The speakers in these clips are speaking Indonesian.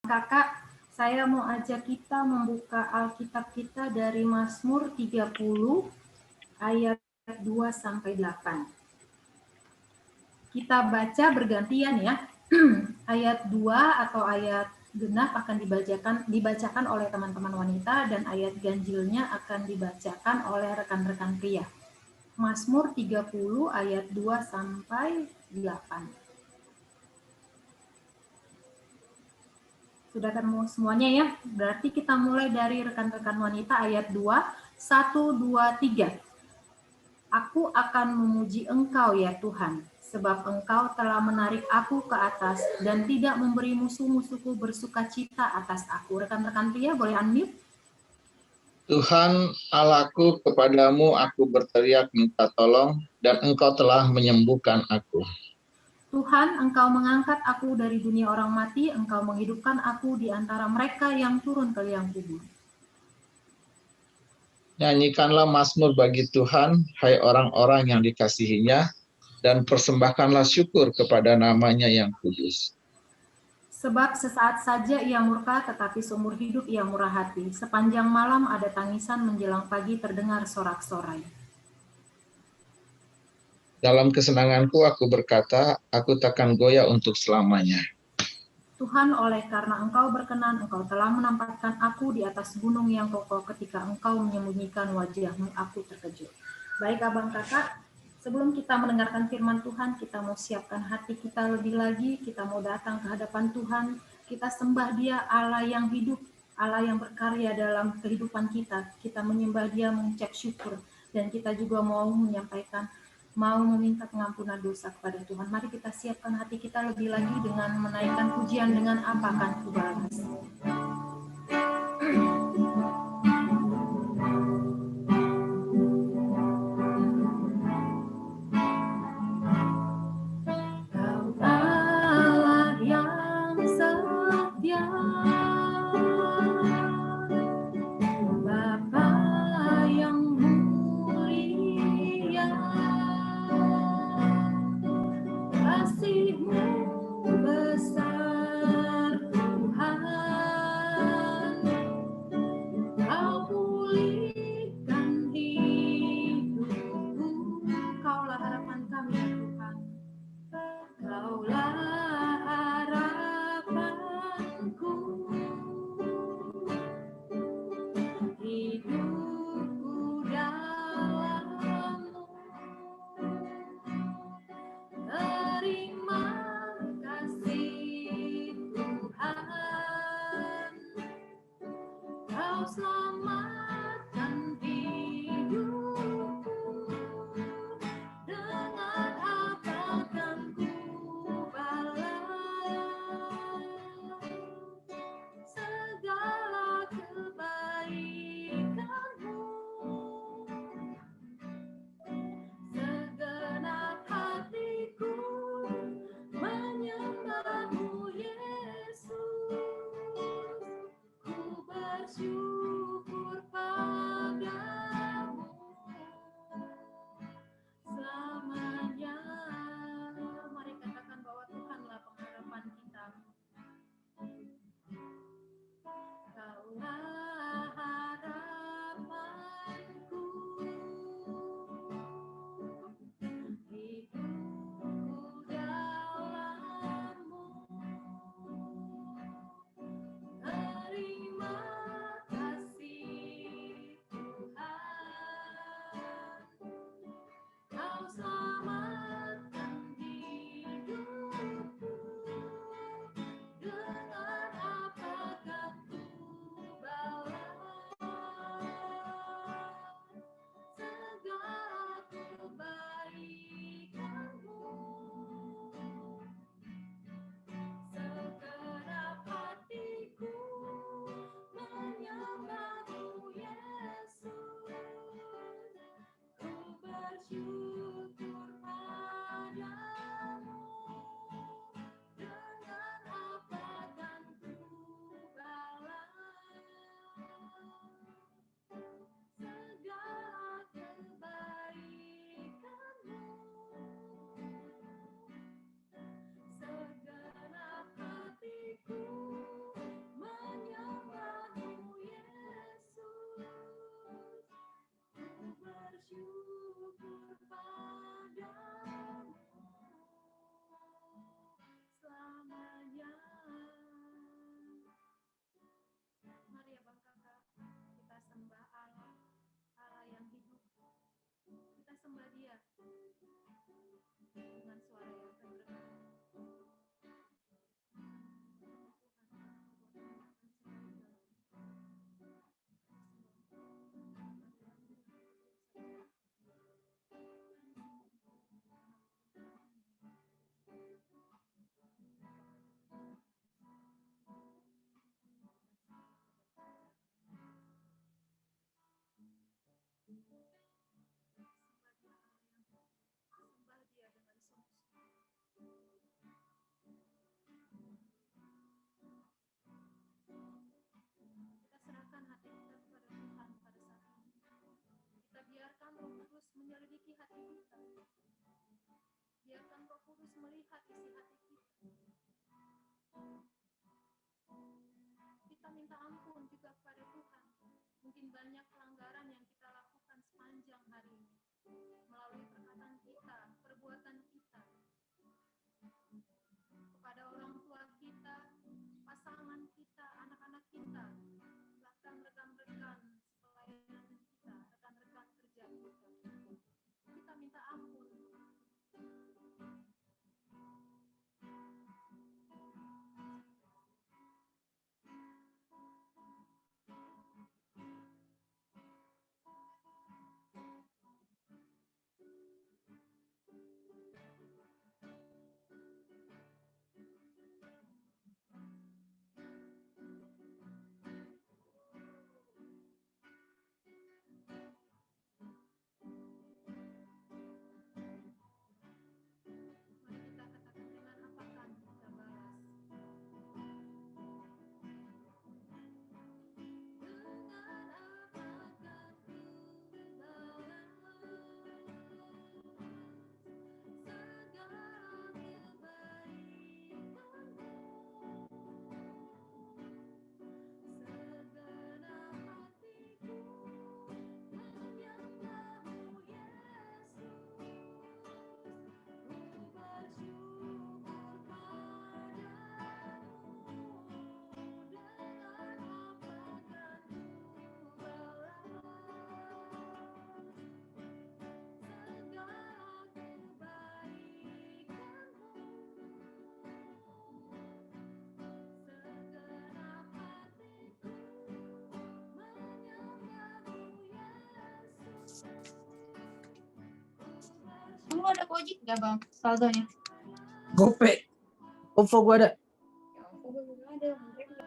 Kakak, saya mau ajak kita membuka Alkitab kita dari Mazmur 30 ayat 2 sampai 8. Kita baca bergantian ya. Ayat 2 atau ayat genap akan dibacakan oleh teman-teman wanita dan ayat ganjilnya akan dibacakan oleh rekan-rekan pria. Mazmur 30 ayat 2 sampai 8. Sudah ketemu semuanya ya? Berarti kita mulai dari rekan-rekan wanita ayat 2, 1, 2, 3. Aku akan memuji Engkau ya Tuhan, sebab Engkau telah menarik aku ke atas dan tidak memberi musuh-musuhku bersukacita atas aku. Rekan-rekan pria boleh unmute? Tuhan Allahku, kepadamu aku berteriak minta tolong, dan Engkau telah menyembuhkan aku. Tuhan, Engkau mengangkat aku dari dunia orang mati, Engkau menghidupkan aku di antara mereka yang turun ke liang kubur. Nyanyikanlah mazmur bagi Tuhan, hai orang-orang yang dikasihinya, dan persembahkanlah syukur kepada namanya yang kudus. Sebab sesaat saja ia murka, tetapi seumur hidup ia murah hati. Sepanjang malam ada tangisan, menjelang pagi terdengar sorak-sorai. Dalam kesenanganku aku berkata, aku takkan goyah untuk selamanya. Tuhan, oleh karena Engkau berkenan, Engkau telah menempatkan aku di atas gunung yang kokoh. Ketika Engkau menyembunyikan wajah-Mu, aku terkejut. Baik abang kakak, sebelum kita mendengarkan firman Tuhan, kita mau siapkan hati kita lebih lagi, kita mau datang ke hadapan Tuhan, kita sembah Dia, Allah yang hidup, Allah yang berkarya dalam kehidupan kita. Kita menyembah Dia, mengucap syukur, dan kita juga mau menyampaikan, mau meminta pengampunan dosa kepada Tuhan. Mari kita siapkan hati kita lebih lagi dengan menaikkan pujian dengan apa akan ku balas. sembah Dia dengan suara yang terdengar. Sembah Dia dengan sungguh-sungguh. Kita serahkan hati kita kepada Tuhan pada saat ini. Kita biarkan Roh Kudus menyelidiki hati kita. Biarkan Roh Kudus melihat isi hati kita. Kita minta ampun juga kepada Tuhan. Mungkin banyak pelanggaran yang kita lakukan sepanjang hari ini. Melalui perkataan kita, perbuatan kita. Kepada orang tua kita, pasangan kita, anak-anak kita, bahkan rekan-rekan pelayanan kita, rekan-rekan kerja kita. Kita minta ampun. Mari kita katakan dengan apakah kita balas. Kamu ada Gojek nggak bang? Saldonya? GoPay. OVO gue ada. Ya, aku belum ada. Mungkin nggak.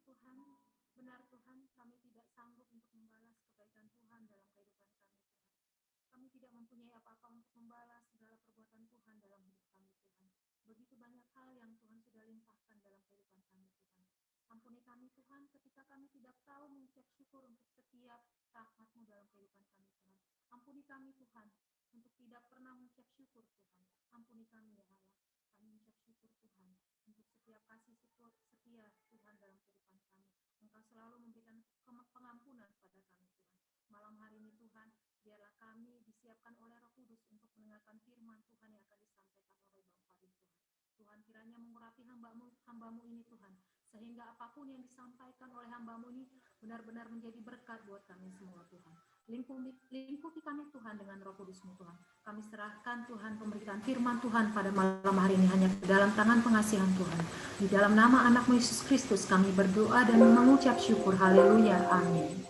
Tuhan, benar Tuhan, kami tidak sanggup untuk membalas kebaikan Tuhan dalam kehidupan kami, Tuhan. Kami tidak mempunyai apa-apa untuk membalas segala perbuatan Tuhan dalam hidup kami, Tuhan. Begitu banyak hal yang Tuhan sudah limpahkan dalam kehidupan kami, Tuhan. Ampuni kami, Tuhan, ketika kami tidak tahu mengucap syukur untuk setiap rahmat-Mu dalam kehidupan kami, Tuhan. Ampuni kami, Tuhan, untuk tidak pernah mengucap syukur, Tuhan. Ampuni kami, ya Allah. Kami mengucap syukur, Tuhan, untuk setiap kasih setia Tuhan dalam kehidupan kami. Engkau selalu memberikan pengampunan kepada kami, Tuhan. Malam hari ini, Tuhan, biarlah kami disiapkan oleh Roh Kudus untuk mendengarkan firman Tuhan yang akan disampaikan oleh Bang Fadil, Tuhan. Tuhan kiranya mengurapi hamba-Mu ini, Tuhan, sehingga apapun yang disampaikan oleh hamba-Mu ini benar-benar menjadi berkat buat kami semua, Tuhan. Lingkupi kami, Tuhan, dengan Roh Kudus-Mu, Tuhan. Kami serahkan, Tuhan, pemberitaan firman Tuhan pada malam hari ini hanya ke dalam tangan pengasihan Tuhan. Di dalam nama anak-Mu Yesus Kristus kami berdoa dan mengucap syukur. Haleluya. Amin.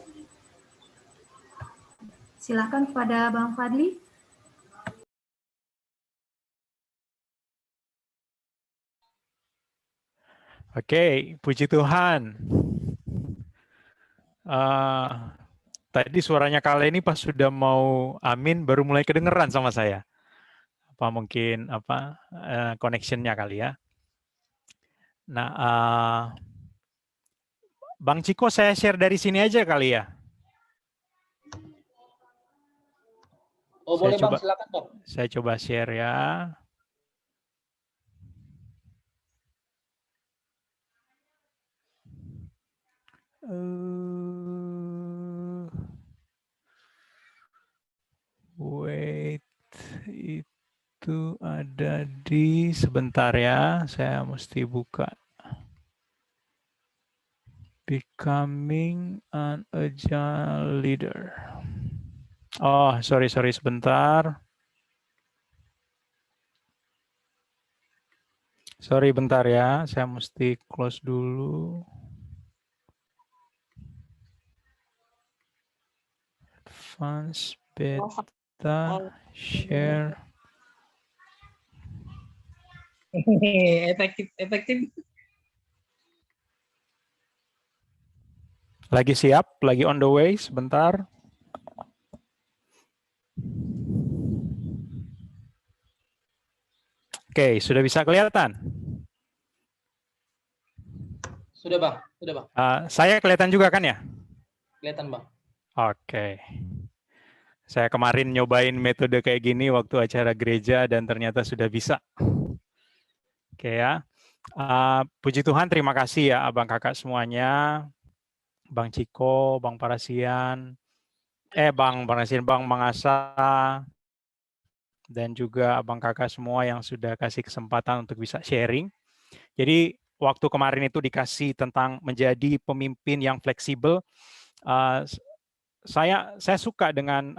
Silakan kepada Bang Fadli. Oke, puji Tuhan. Tadi suaranya Kak Leni pas sudah mau amin baru mulai kedengeran sama saya. Apa mungkin connection-nya kali ya. Nah, Bang Ciko saya share dari sini aja kali ya. Oh, boleh Bang, silakan Bang. Saya coba share ya. Wait, itu ada di sebentar ya, saya mesti buka Becoming an agile leader. Oh, sorry sebentar. Sorry bentar ya, saya mesti close dulu. Advanced beta share. Efektif. Lagi siap, lagi on the way, sebentar. Oke, sudah bisa kelihatan? Sudah Bang, sudah Bang. Saya kelihatan juga kan ya? Kelihatan Bang. Oke. Saya kemarin nyobain metode kayak gini waktu acara gereja dan ternyata sudah bisa. Oke ya. Puji Tuhan, terima kasih ya abang kakak semuanya. Bang Ciko, Bang Parasian, Bang Mangasa, dan juga abang kakak semua yang sudah kasih kesempatan untuk bisa sharing. Jadi waktu kemarin itu dikasih tentang menjadi pemimpin yang fleksibel. Saya suka dengan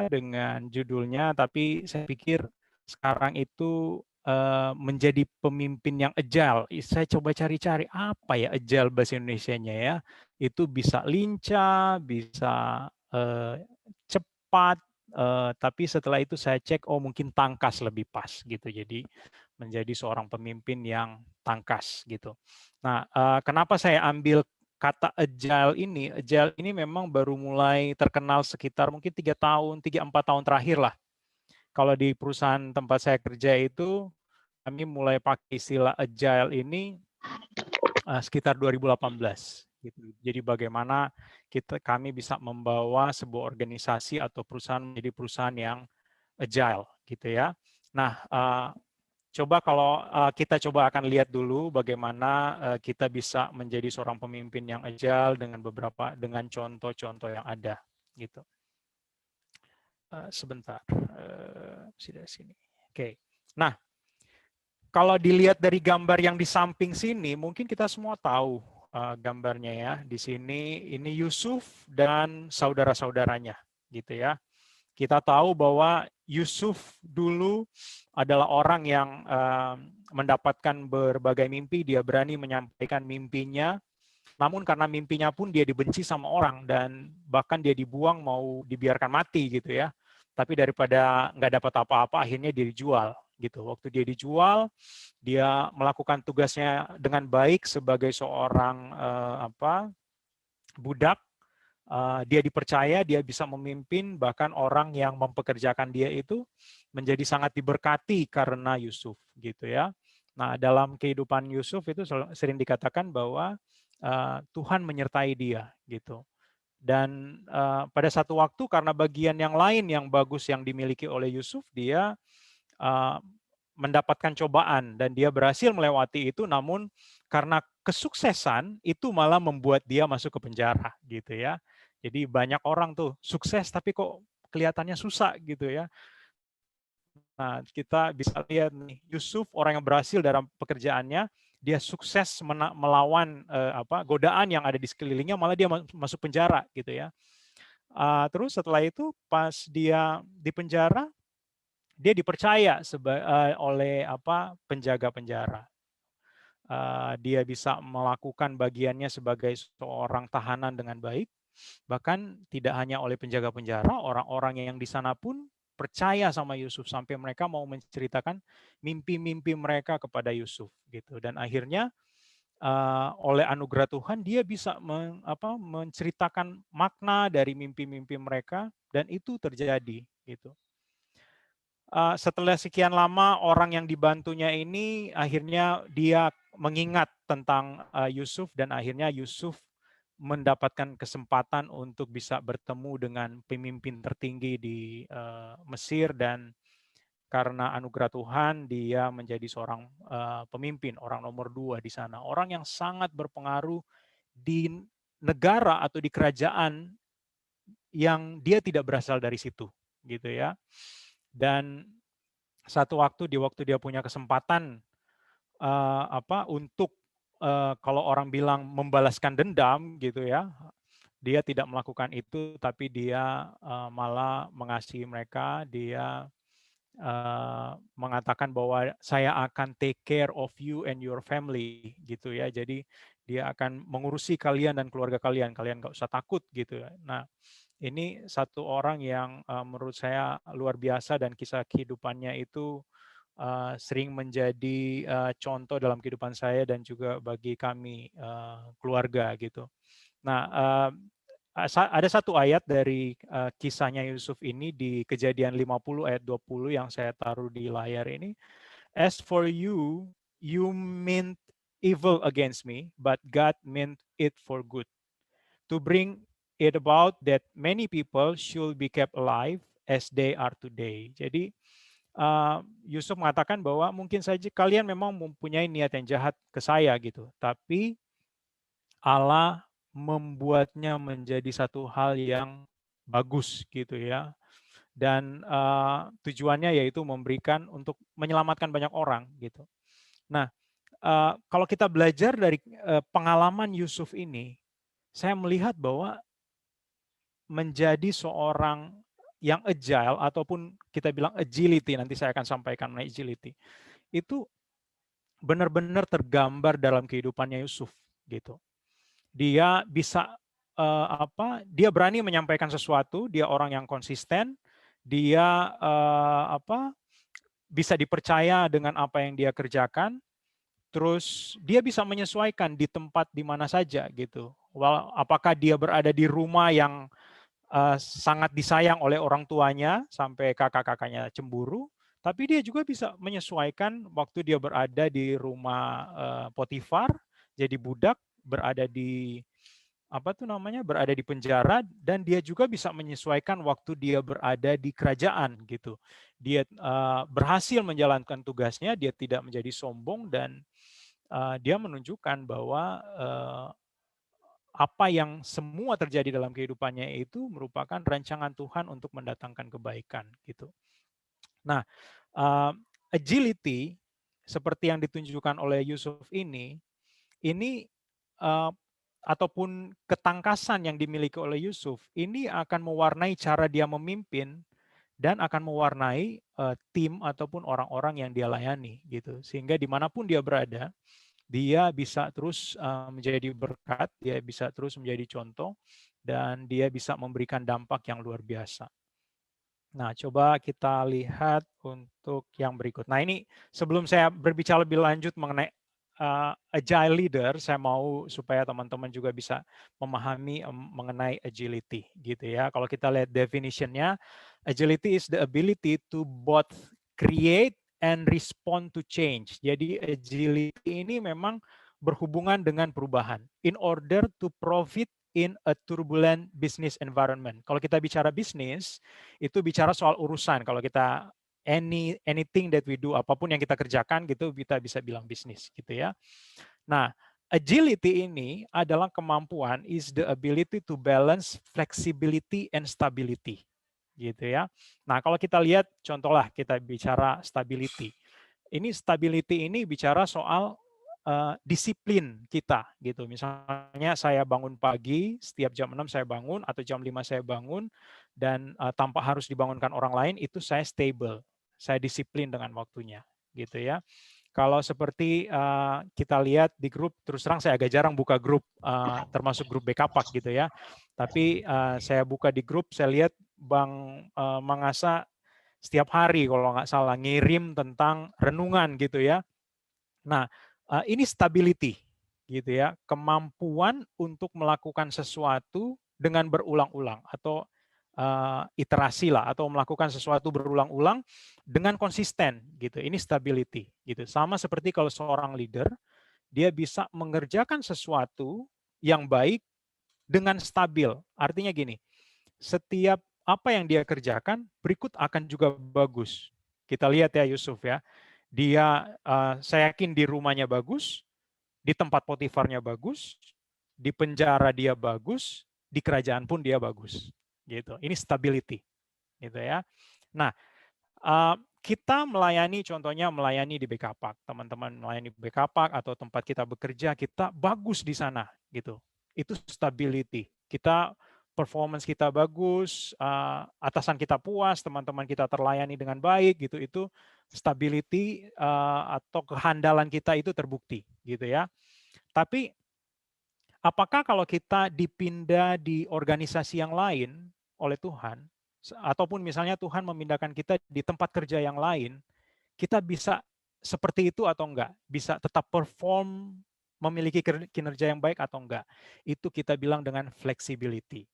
dengan judulnya, tapi saya pikir sekarang itu menjadi pemimpin yang agile. Saya coba cari-cari apa ya agile bahasa Indonesianya ya. Itu bisa lincah, bisa cepat, tapi setelah itu saya cek, oh mungkin tangkas lebih pas gitu. Jadi menjadi seorang pemimpin yang tangkas gitu. Nah, kenapa saya ambil kata agile ini memang baru mulai terkenal sekitar mungkin 3-4 tahun terakhir lah. Kalau di perusahaan tempat saya kerja itu, kami mulai pakai istilah agile ini sekitar 2018. Gitu. Jadi bagaimana kami bisa membawa sebuah organisasi atau perusahaan menjadi perusahaan yang agile, gitu ya. Nah, coba kalau kita coba akan lihat dulu bagaimana kita bisa menjadi seorang pemimpin yang agile dengan contoh-contoh yang ada, gitu. Sebentar, dari sini. Oke. Nah, kalau dilihat dari gambar yang di samping sini, mungkin kita semua tahu gambarnya ya. Di sini ini Yusuf dan saudara-saudaranya, gitu ya. Kita tahu bahwa Yusuf dulu adalah orang yang mendapatkan berbagai mimpi, dia berani menyampaikan mimpinya, namun karena mimpinya pun dia dibenci sama orang, dan bahkan dia dibuang mau dibiarkan mati gitu ya. Tapi daripada nggak dapat apa-apa, akhirnya dia dijual gitu. Waktu dia dijual, dia melakukan tugasnya dengan baik sebagai seorang budak. Dia dipercaya, dia bisa memimpin, bahkan orang yang mempekerjakan dia itu menjadi sangat diberkati karena Yusuf, gitu ya. Nah, dalam kehidupan Yusuf itu sering dikatakan bahwa Tuhan menyertai dia, gitu. Dan pada satu waktu karena bagian yang lain yang bagus yang dimiliki oleh Yusuf, dia mendapatkan cobaan dan dia berhasil melewati itu, namun karena kesuksesan itu malah membuat dia masuk ke penjara, gitu ya. Jadi banyak orang tuh sukses tapi kok kelihatannya susah gitu ya. Nah, kita bisa lihat nih, Yusuf orang yang berhasil dalam pekerjaannya, dia sukses melawan godaan yang ada di sekelilingnya, malah dia masuk penjara gitu ya. Terus setelah itu pas dia di penjara, dia dipercaya oleh penjaga penjara. Dia bisa melakukan bagiannya sebagai seorang tahanan dengan baik. Bahkan tidak hanya oleh penjaga penjara, orang-orang yang di sana pun percaya sama Yusuf sampai mereka mau menceritakan mimpi-mimpi mereka kepada Yusuf gitu. Dan akhirnya oleh anugerah Tuhan dia bisa menceritakan makna dari mimpi-mimpi mereka, dan itu terjadi gitu. Setelah sekian lama orang yang dibantunya ini akhirnya dia mengingat tentang Yusuf, dan akhirnya Yusuf mendapatkan kesempatan untuk bisa bertemu dengan pemimpin tertinggi di Mesir, dan karena anugerah Tuhan dia menjadi seorang pemimpin, orang nomor 2 di sana, orang yang sangat berpengaruh di negara atau di kerajaan yang dia tidak berasal dari situ, gitu ya. Dan satu waktu dia punya kesempatan untuk kalau orang bilang membalaskan dendam gitu ya, dia tidak melakukan itu, tapi dia malah mengasihi mereka. Dia mengatakan bahwa saya akan take care of you and your family gitu ya. Jadi dia akan mengurusi kalian dan keluarga kalian. Kalian nggak usah takut gitu ya. Nah, ini satu orang yang menurut saya luar biasa, dan kisah kehidupannya itu sering menjadi contoh dalam kehidupan saya dan juga bagi kami keluarga gitu. Nah, ada satu ayat dari kisahnya Yusuf ini di Kejadian 50 ayat 20 yang saya taruh di layar ini. As for you, you meant evil against me, but God meant it for good, to bring it about that many people should be kept alive as they are today. Jadi Yusuf mengatakan bahwa mungkin saja kalian memang mempunyai niat yang jahat ke saya gitu, tapi Allah membuatnya menjadi satu hal yang bagus gitu ya. Dan tujuannya yaitu memberikan untuk menyelamatkan banyak orang gitu. Nah, kalau kita belajar dari pengalaman Yusuf ini, saya melihat bahwa menjadi seorang yang agile, ataupun kita bilang agility, nanti saya akan sampaikan mengenai agility, itu benar-benar tergambar dalam kehidupannya Yusuf gitu. Dia bisa dia berani menyampaikan sesuatu, dia orang yang konsisten, dia bisa dipercaya dengan apa yang dia kerjakan, terus dia bisa menyesuaikan di tempat di mana saja gitu. Apakah dia berada di rumah yang sangat disayang oleh orang tuanya sampai kakak-kakaknya cemburu, tapi dia juga bisa menyesuaikan waktu dia berada di rumah Potifar, jadi budak, berada di berada di penjara, dan dia juga bisa menyesuaikan waktu dia berada di kerajaan gitu. Dia berhasil menjalankan tugasnya, dia tidak menjadi sombong, dan dia menunjukkan bahwa apa yang semua terjadi dalam kehidupannya itu merupakan rancangan Tuhan untuk mendatangkan kebaikan gitu. Nah, agility seperti yang ditunjukkan oleh Yusuf ini ataupun ketangkasan yang dimiliki oleh Yusuf ini akan mewarnai cara dia memimpin dan akan mewarnai tim ataupun orang-orang yang dia layani gitu. Sehingga dimanapun dia berada, dia bisa terus menjadi berkat, dia bisa terus menjadi contoh, dan dia bisa memberikan dampak yang luar biasa. Nah, coba kita lihat untuk yang berikut. Nah, ini sebelum saya berbicara lebih lanjut mengenai agile leader, saya mau supaya teman-teman juga bisa memahami mengenai agility gitu ya. Kalau kita lihat definition-nya, agility is the ability to both create and respond to change. Jadi agility ini memang berhubungan dengan perubahan in order to profit in a turbulent business environment. Kalau kita bicara bisnis, itu bicara soal urusan. Kalau kita anything that we do, apapun yang kita kerjakan gitu, kita bisa bilang bisnis gitu ya. Nah, agility ini adalah kemampuan, is the ability to balance flexibility and stability gitu ya. Nah, kalau kita lihat contohlah kita bicara stability. Ini stability ini bicara soal disiplin kita gitu. Misalnya saya bangun pagi, setiap jam 6 saya bangun atau jam 5 saya bangun, dan tanpa harus dibangunkan orang lain, itu saya stable. Saya disiplin dengan waktunya gitu ya. Kalau seperti kita lihat di grup, terus terang saya agak jarang buka grup, termasuk grup Bekapak gitu ya. Tapi saya buka di grup, saya lihat Bang Mangasa setiap hari kalau nggak salah ngirim tentang renungan gitu ya. Nah, ini stability gitu ya, kemampuan untuk melakukan sesuatu dengan berulang-ulang atau iterasi lah, atau melakukan sesuatu berulang-ulang dengan konsisten gitu. Ini stability gitu. Sama seperti kalau seorang leader, dia bisa mengerjakan sesuatu yang baik dengan stabil. Artinya gini, setiap apa yang dia kerjakan berikut akan juga bagus. Kita lihat ya Yusuf ya. Dia saya yakin di rumahnya bagus, di tempat Potifarnya bagus, di penjara dia bagus, di kerajaan pun dia bagus. Gitu. Ini stability. Gitu ya. Nah, Kita melayani, contohnya melayani di BKPAK, teman-teman melayani di BKPAK atau tempat kita bekerja, kita bagus di sana, gitu. Itu stability. Kita performance kita bagus, atasan kita puas, teman-teman kita terlayani dengan baik, gitu. Itu stability atau kehandalan kita itu terbukti, gitu ya. Tapi apakah kalau kita dipindah di organisasi yang lain oleh Tuhan, ataupun misalnya Tuhan memindahkan kita di tempat kerja yang lain, kita bisa seperti itu atau enggak? Bisa tetap perform, memiliki kinerja yang baik atau enggak? Itu kita bilang dengan flexibility.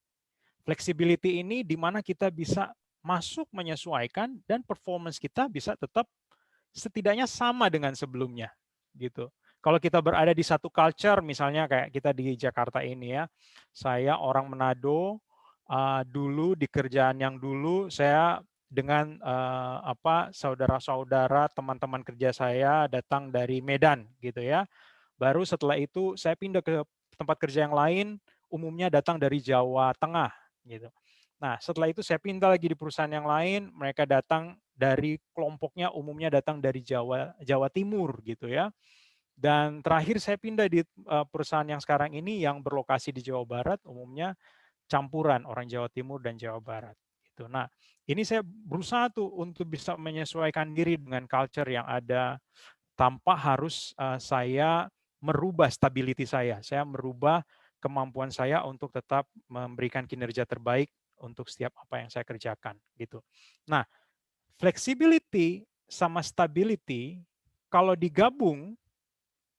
Flexibility ini di mana kita bisa masuk menyesuaikan dan performance kita bisa tetap setidaknya sama dengan sebelumnya, gitu. Kalau kita berada di satu culture, misalnya kayak kita di Jakarta ini ya, saya orang Manado, dulu di kerjaan yang dulu saya dengan saudara-saudara, teman-teman kerja saya datang dari Medan, gitu ya. Baru setelah itu saya pindah ke tempat kerja yang lain, umumnya datang dari Jawa Tengah, gitu. Nah, setelah itu saya pindah lagi di perusahaan yang lain, mereka datang dari kelompoknya umumnya datang dari Jawa Timur, gitu ya. Dan terakhir saya pindah di perusahaan yang sekarang ini yang berlokasi di Jawa Barat, umumnya campuran orang Jawa Timur dan Jawa Barat, gitu. Nah, ini saya berusaha tuh untuk bisa menyesuaikan diri dengan culture yang ada tanpa harus saya merubah stability saya. Saya merubah kemampuan saya untuk tetap memberikan kinerja terbaik untuk setiap apa yang saya kerjakan, gitu. Nah, flexibility sama stability kalau digabung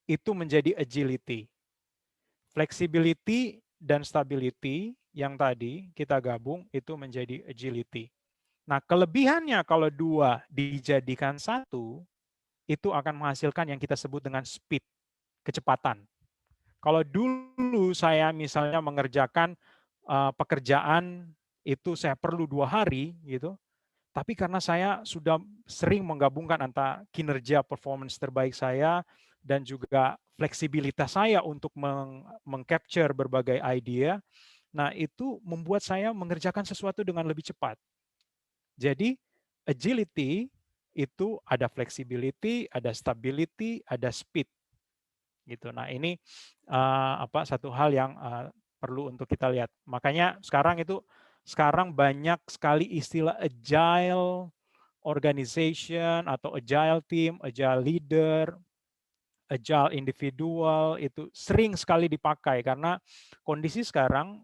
itu menjadi agility. Flexibility dan stability yang tadi kita gabung itu menjadi agility. Nah, kelebihannya kalau dua dijadikan satu, itu akan menghasilkan yang kita sebut dengan speed, kecepatan. Kalau dulu saya misalnya mengerjakan pekerjaan itu saya perlu 2 hari, gitu. Tapi karena saya sudah sering menggabungkan antara kinerja performance terbaik saya dan juga fleksibilitas saya untuk mengcapture berbagai idea, nah itu membuat saya mengerjakan sesuatu dengan lebih cepat. Jadi agility itu ada flexibility, ada stability, ada speed, gitu. Nah ini satu hal yang perlu untuk kita lihat. Makanya sekarang banyak sekali istilah agile organization atau agile team, agile leader, agile individual itu sering sekali dipakai karena kondisi sekarang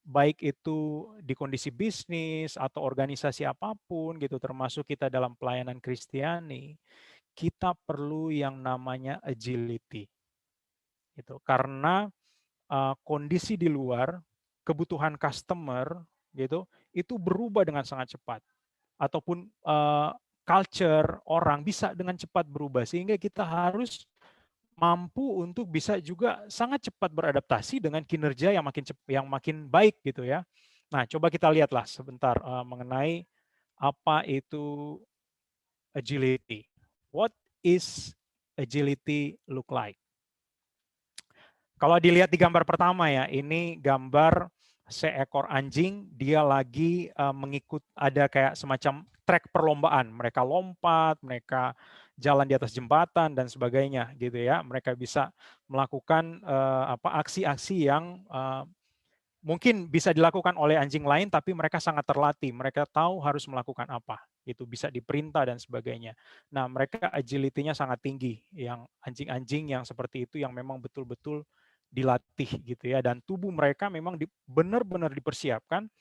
baik itu di kondisi bisnis atau organisasi apapun gitu termasuk kita dalam pelayanan Kristiani, kita perlu yang namanya agility. Gitu. Karena kondisi di luar, kebutuhan customer gitu, itu berubah dengan sangat cepat. Ataupun culture orang bisa dengan cepat berubah sehingga kita harus mampu untuk bisa juga sangat cepat beradaptasi dengan kinerja yang makin baik gitu ya. Nah, coba kita lihatlah sebentar mengenai apa itu agility. What is agility look like? Kalau dilihat di gambar pertama ya, ini gambar seekor anjing, dia lagi mengikut ada kayak semacam trek perlombaan. Mereka lompat, mereka jalan di atas jembatan dan sebagainya gitu ya. Mereka bisa melakukan aksi-aksi yang mungkin bisa dilakukan oleh anjing lain tapi mereka sangat terlatih. Mereka tahu harus melakukan apa. Itu bisa diperintah dan sebagainya. Nah, mereka agility-nya sangat tinggi. Yang anjing-anjing yang seperti itu yang memang betul-betul dilatih gitu ya dan tubuh mereka memang benar-benar dipersiapkan,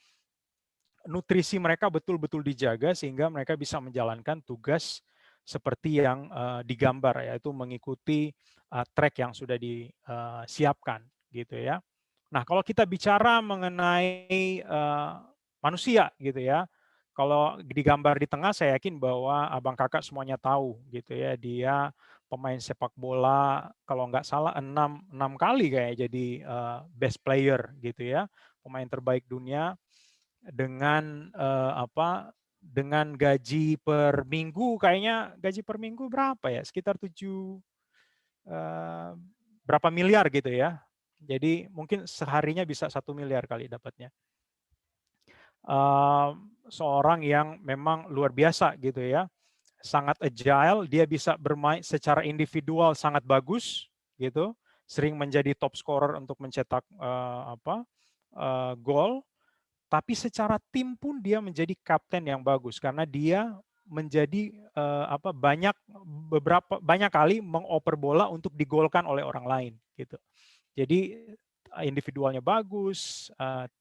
nutrisi mereka betul-betul dijaga sehingga mereka bisa menjalankan tugas seperti yang digambar yaitu mengikuti trek yang sudah disiapkan gitu ya. Nah, kalau kita bicara mengenai manusia gitu ya, kalau digambar di tengah saya yakin bahwa abang kakak semuanya tahu gitu ya, dia pemain sepak bola kalau nggak salah 6 kali kayak jadi best player gitu ya, pemain terbaik dunia dengan dengan gaji per minggu kayaknya gaji per minggu berapa ya sekitar 7 berapa miliar gitu ya. Jadi mungkin seharinya bisa 1 miliar kali dapatnya. seorang yang memang luar biasa gitu ya, sangat agile, dia bisa bermain secara individual sangat bagus gitu, sering menjadi top scorer untuk mencetak gol, tapi secara tim pun dia menjadi kapten yang bagus karena dia menjadi banyak kali mengoper bola untuk digolkan oleh orang lain gitu. Jadi individualnya bagus,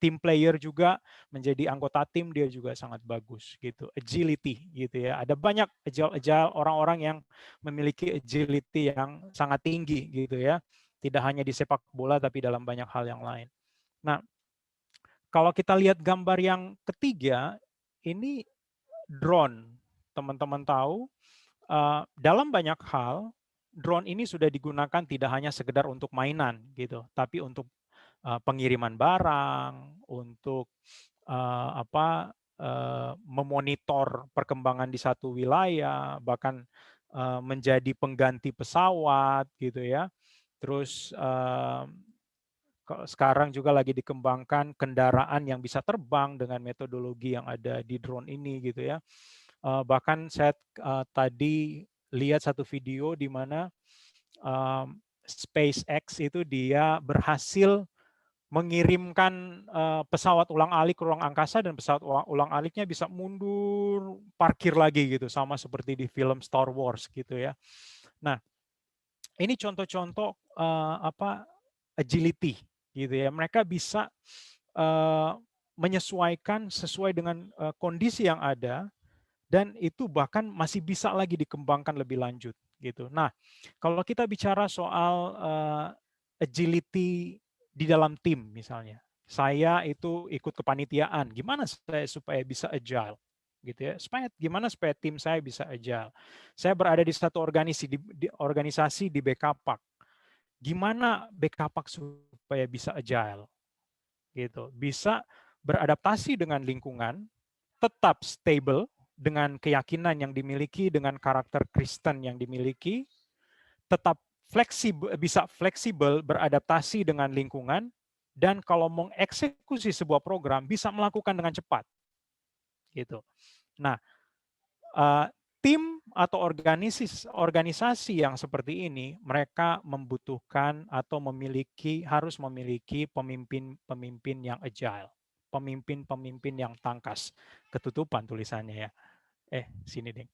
team player juga menjadi anggota tim dia juga sangat bagus gitu. Agility gitu ya. Ada banyak agile orang-orang yang memiliki agility yang sangat tinggi gitu ya. Tidak hanya di sepak bola tapi dalam banyak hal yang lain. Nah, kalau kita lihat gambar yang ketiga, ini drone. Teman-teman tahu, dalam banyak hal, drone ini sudah digunakan tidak hanya sekedar untuk mainan, gitu, tapi untuk pengiriman barang, untuk memonitor perkembangan di satu wilayah, bahkan menjadi pengganti pesawat, gitu ya. Terus sekarang juga lagi dikembangkan kendaraan yang bisa terbang dengan metodologi yang ada di drone ini gitu ya. Bahkan saya tadi lihat satu video di mana SpaceX itu dia berhasil mengirimkan pesawat ulang-alik ke ruang angkasa dan pesawat ulang-aliknya bisa mundur parkir lagi gitu, sama seperti di film Star Wars gitu ya. Nah, ini contoh-contoh agility gitu ya. Mereka bisa menyesuaikan sesuai dengan kondisi yang ada dan itu bahkan masih bisa lagi dikembangkan lebih lanjut gitu. Nah, kalau kita bicara soal agility di dalam tim misalnya, saya itu ikut kepanitiaan, gimana saya supaya bisa agile gitu ya, gimana supaya tim saya bisa agile. Saya berada di satu organisasi di BKPAK, gimana BKPAK supaya bisa agile gitu, bisa beradaptasi dengan lingkungan, tetap stable dengan keyakinan yang dimiliki, dengan karakter Kristen yang dimiliki, tetap bisa fleksibel beradaptasi dengan lingkungan, dan kalau mengeksekusi sebuah program bisa melakukan dengan cepat gitu. Nah, tim atau organisasi yang seperti ini, mereka membutuhkan atau harus memiliki pemimpin yang agile, pemimpin yang tangkas. Ketutupan tulisannya ya. Sini deh.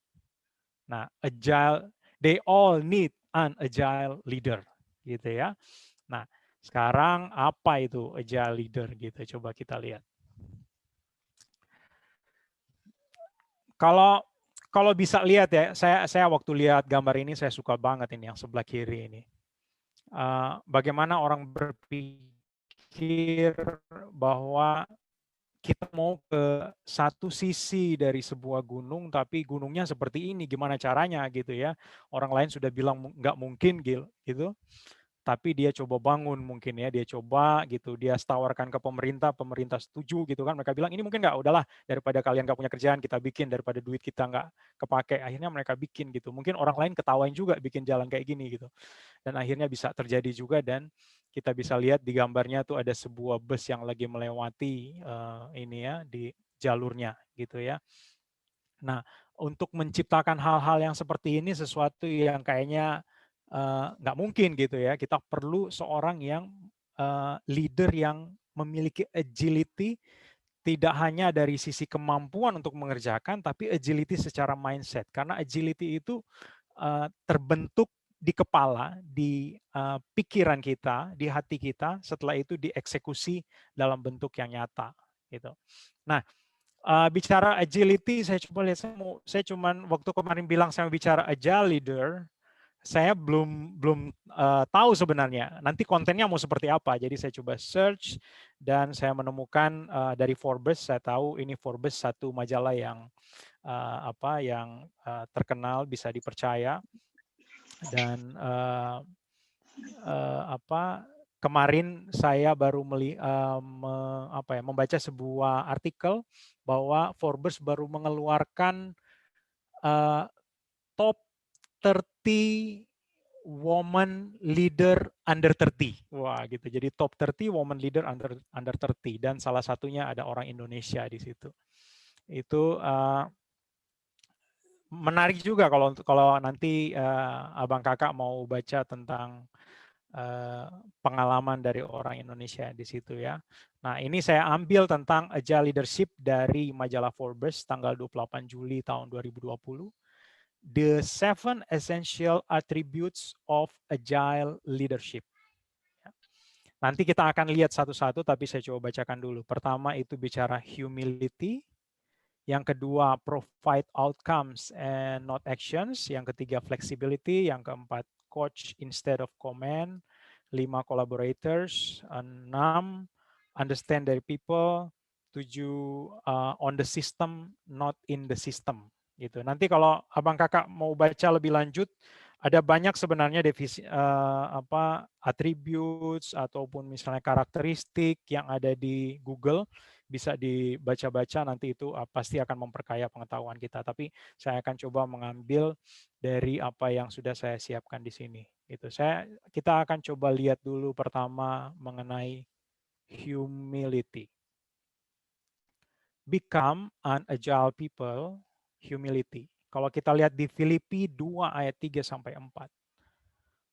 Nah, agile, they all need an agile leader, gitu ya. Nah, sekarang apa itu agile leader gitu? Coba kita lihat. Kalau bisa lihat ya, saya waktu lihat gambar ini saya suka banget ini yang sebelah kiri ini. Bagaimana orang berpikir bahwa kita mau ke satu sisi dari sebuah gunung, tapi gunungnya seperti ini, gimana caranya gitu ya. Orang lain sudah bilang nggak mungkin gitu. Tapi dia coba bangun mungkin ya, dia coba gitu, dia tawarkan ke pemerintah setuju gitu kan, mereka bilang ini mungkin nggak, udahlah daripada kalian nggak punya kerjaan kita bikin, daripada duit kita nggak kepake, akhirnya mereka bikin gitu. Mungkin orang lain ketawain juga bikin jalan kayak gini gitu, dan akhirnya bisa terjadi juga. Dan kita bisa lihat di gambarnya tuh ada sebuah bus yang lagi melewati ini ya di jalurnya gitu ya. Nah, untuk menciptakan hal-hal yang seperti ini sesuatu yang kayaknya nggak mungkin gitu ya. Kita perlu seorang yang leader yang memiliki agility, tidak hanya dari sisi kemampuan untuk mengerjakan, tapi agility secara mindset. Karena agility itu terbentuk di kepala, di pikiran kita, di hati kita, setelah itu dieksekusi dalam bentuk yang nyata. Gitu. Nah, bicara agility, saya coba lihat, saya cuman waktu kemarin bilang saya bicara agile leader, saya belum tahu sebenarnya nanti kontennya mau seperti apa. Jadi saya coba search dan saya menemukan dari Forbes. Saya tahu ini Forbes, satu majalah yang terkenal, bisa dipercaya. Dan kemarin saya baru membaca sebuah artikel bahwa Forbes baru mengeluarkan top 30 woman leader under 30. Wah, gitu. Jadi top 30 woman leader under 30, dan salah satunya ada orang Indonesia di situ. Itu menarik juga kalau nanti abang kakak mau baca tentang pengalaman dari orang Indonesia di situ ya. Nah, ini saya ambil tentang Agile Leadership dari majalah Forbes tanggal 28 Juli tahun 2020. The 7 Essential Attributes of Agile Leadership. Nanti kita akan lihat satu-satu, tapi saya coba bacakan dulu. Pertama itu bicara humility. Yang kedua, provide outcomes and not actions. Yang ketiga, flexibility. Yang keempat, coach instead of command. 5, collaborators. 6, understand their people. 7, on the system, not in the system. Gitu. Nanti kalau abang kakak mau baca lebih lanjut, ada banyak sebenarnya attributes ataupun misalnya karakteristik yang ada di Google. Bisa dibaca-baca, nanti itu pasti akan memperkaya pengetahuan kita. Tapi saya akan coba mengambil dari apa yang sudah saya siapkan di sini. Kita akan coba lihat dulu pertama mengenai humility. Become an agile people, humility. Kalau kita lihat di Filipi 2 ayat 3-4.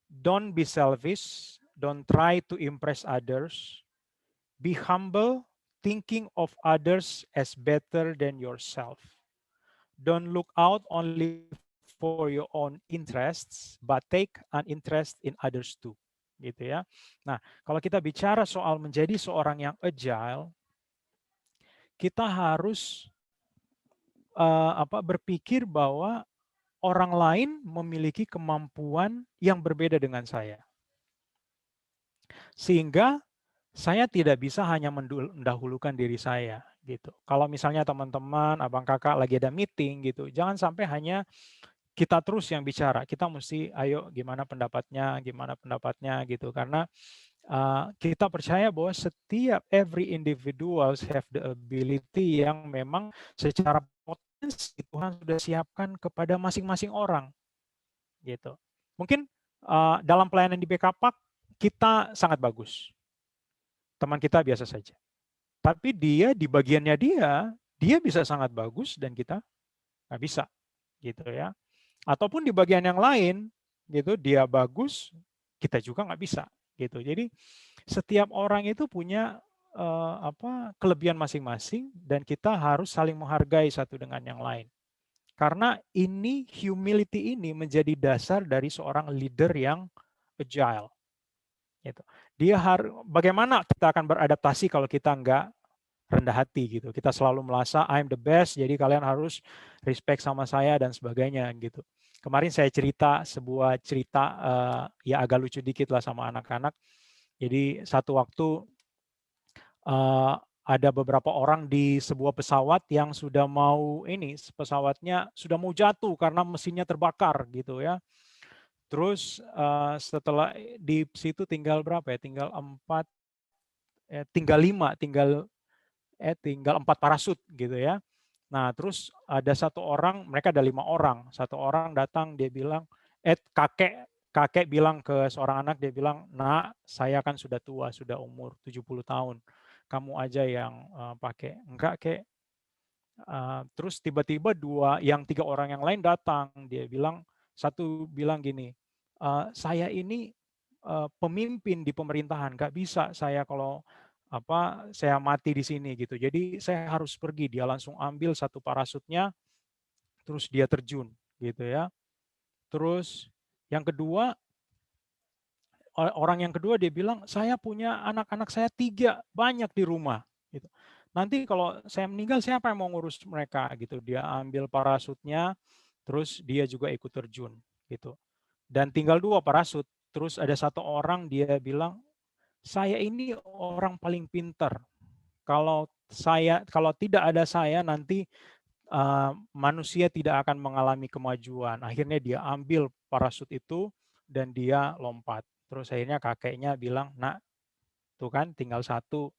Don't be selfish, don't try to impress others. Be humble, thinking of others as better than yourself. Don't look out only for your own interests, but take an interest in others too. Gitu ya. Nah, kalau kita bicara soal menjadi seorang yang agile, kita harus berpikir bahwa orang lain memiliki kemampuan yang berbeda dengan saya. Sehingga saya tidak bisa hanya mendahulukan diri saya gitu. Kalau misalnya teman-teman, abang kakak lagi ada meeting gitu, jangan sampai hanya kita terus yang bicara. Kita mesti ayo gimana pendapatnya gitu. Karena kita percaya bahwa setiap every individuals have the ability yang memang secara potensi Tuhan sudah siapkan kepada masing-masing orang gitu. Mungkin dalam pelayanan di BKPAK kita sangat bagus. Teman kita biasa saja. Tapi dia di bagiannya dia bisa sangat bagus dan kita nggak bisa, gitu ya. Ataupun di bagian yang lain, gitu dia bagus, kita juga nggak bisa, gitu. Jadi setiap orang itu punya kelebihan masing-masing dan kita harus saling menghargai satu dengan yang lain. Karena ini humility ini menjadi dasar dari seorang leader yang agile. Gitu. Bagaimana kita akan beradaptasi kalau kita nggak rendah hati gitu. Kita selalu merasa I'm the best, jadi kalian harus respect sama saya dan sebagainya gitu. Kemarin saya sebuah cerita ya agak lucu dikit lah sama anak-anak. Jadi satu waktu ada beberapa orang di sebuah pesawat yang pesawatnya sudah mau jatuh karena mesinnya terbakar gitu ya. Terus setelah di situ tinggal berapa ya? Tinggal 4 parasut gitu ya. Nah, terus ada satu orang, mereka ada 5 orang. Satu orang datang dia bilang, kakek bilang ke seorang anak, dia bilang, "Nak, saya kan sudah tua, sudah umur 70 tahun. Kamu aja yang pakai." "Enggak, Kek." Terus tiba-tiba 3 orang yang lain datang. Satu bilang gini, saya ini pemimpin di pemerintahan, nggak bisa saya kalau saya mati di sini gitu. Jadi saya harus pergi. Dia langsung ambil satu parasutnya, terus dia terjun gitu ya. Terus yang kedua, orang yang kedua dia bilang, saya punya anak-anak saya 3, banyak di rumah. Gitu. Nanti kalau saya meninggal siapa yang mau ngurus mereka gitu. Dia ambil parasutnya, terus dia juga ikut terjun gitu. Dan tinggal 2 parasut. Terus ada satu orang dia bilang, saya ini orang paling pintar. Kalau tidak ada saya nanti manusia tidak akan mengalami kemajuan. Akhirnya dia ambil parasut itu dan dia lompat. Terus akhirnya kakeknya bilang, "Nak, tuh kan tinggal satu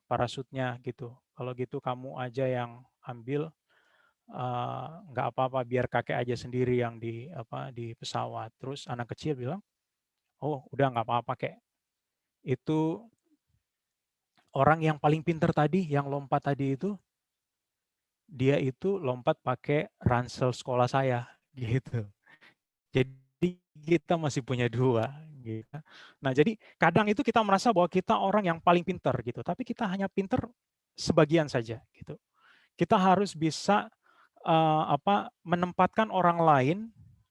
parasutnya gitu. Kalau gitu kamu aja yang ambil, nggak apa-apa biar kakek aja sendiri yang di pesawat." Terus anak kecil bilang, "Oh, udah nggak apa-apa, Kek. Itu orang yang paling pintar tadi, yang lompat tadi itu, dia itu lompat pakai ransel sekolah saya, gitu. Jadi kita masih punya 2, gitu. Nah, jadi kadang itu kita merasa bahwa kita orang yang paling pintar gitu, tapi kita hanya pintar sebagian saja, gitu. Kita harus bisa menempatkan orang lain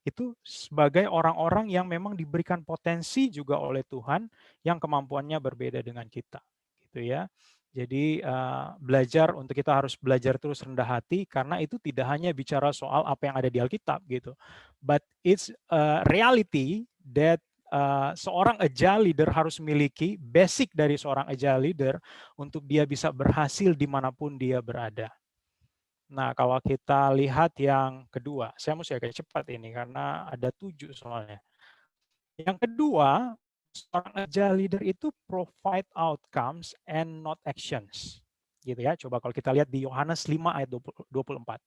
itu sebagai orang-orang yang memang diberikan potensi juga oleh Tuhan yang kemampuannya berbeda dengan kita, gitu ya. Jadi belajar untuk kita harus belajar terus rendah hati karena itu tidak hanya bicara soal apa yang ada di Alkitab gitu, but it's a reality that seorang agile leader harus memiliki basic dari seorang agile leader untuk dia bisa berhasil dimanapun dia berada. Nah, kalau kita lihat yang kedua, saya mesti agak cepat ini karena ada 7 soalnya. Yang kedua, seorang agile leader itu provide outcomes and not actions. Gitu ya. Coba kalau kita lihat di Yohanes 5 ayat 24.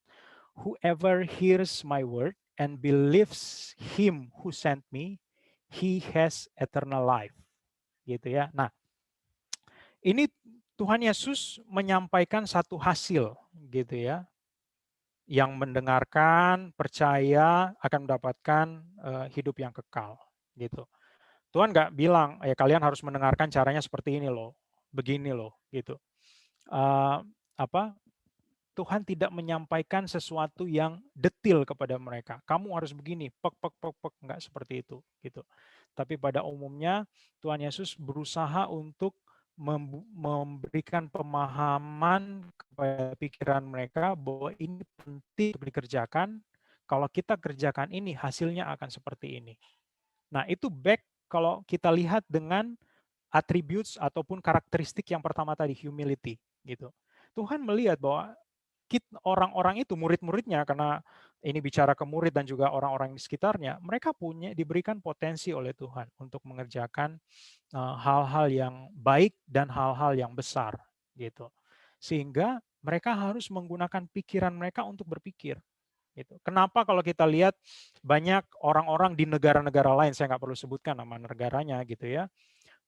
Whoever hears my word and believes him who sent me, he has eternal life. Gitu ya. Nah, ini Tuhan Yesus menyampaikan satu hasil gitu ya. Yang mendengarkan, percaya akan mendapatkan hidup yang kekal, gitu. Tuhan nggak bilang, ya kalian harus mendengarkan caranya seperti ini loh, begini loh, gitu. Tuhan tidak menyampaikan sesuatu yang detil kepada mereka. Kamu harus begini, nggak seperti itu, gitu. Tapi pada umumnya Tuhan Yesus berusaha untuk memberikan pemahaman kepada pikiran mereka bahwa ini penting untuk dikerjakan. Kalau kita kerjakan ini, hasilnya akan seperti ini. Nah, itu back kalau kita lihat dengan attributes ataupun karakteristik yang pertama tadi, humility, gitu. Tuhan melihat bahwa orang-orang itu, murid-muridnya, karena ini bicara ke murid dan juga orang-orang di sekitarnya, mereka diberikan potensi oleh Tuhan untuk mengerjakan hal-hal yang baik dan hal-hal yang besar, gitu. Sehingga mereka harus menggunakan pikiran mereka untuk berpikir. Gitu. Kenapa kalau kita lihat banyak orang-orang di negara-negara lain, saya nggak perlu sebutkan nama negaranya gitu ya,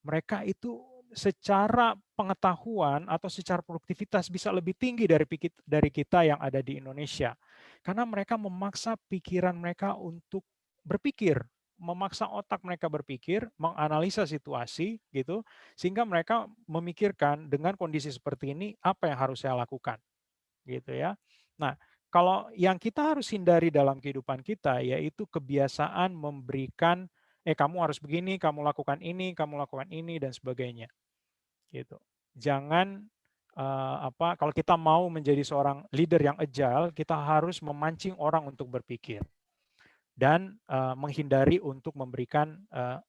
mereka itu secara pengetahuan atau secara produktivitas bisa lebih tinggi dari kita yang ada di Indonesia. Karena mereka memaksa pikiran mereka untuk berpikir, memaksa otak mereka berpikir, menganalisa situasi gitu, sehingga mereka memikirkan dengan kondisi seperti ini apa yang harus saya lakukan. Gitu ya. Nah, kalau yang kita harus hindari dalam kehidupan kita yaitu kebiasaan memberikan kamu harus begini, kamu lakukan ini dan sebagainya. Gitu. Jangan kalau kita mau menjadi seorang leader yang agile, kita harus memancing orang untuk berpikir dan menghindari untuk memberikan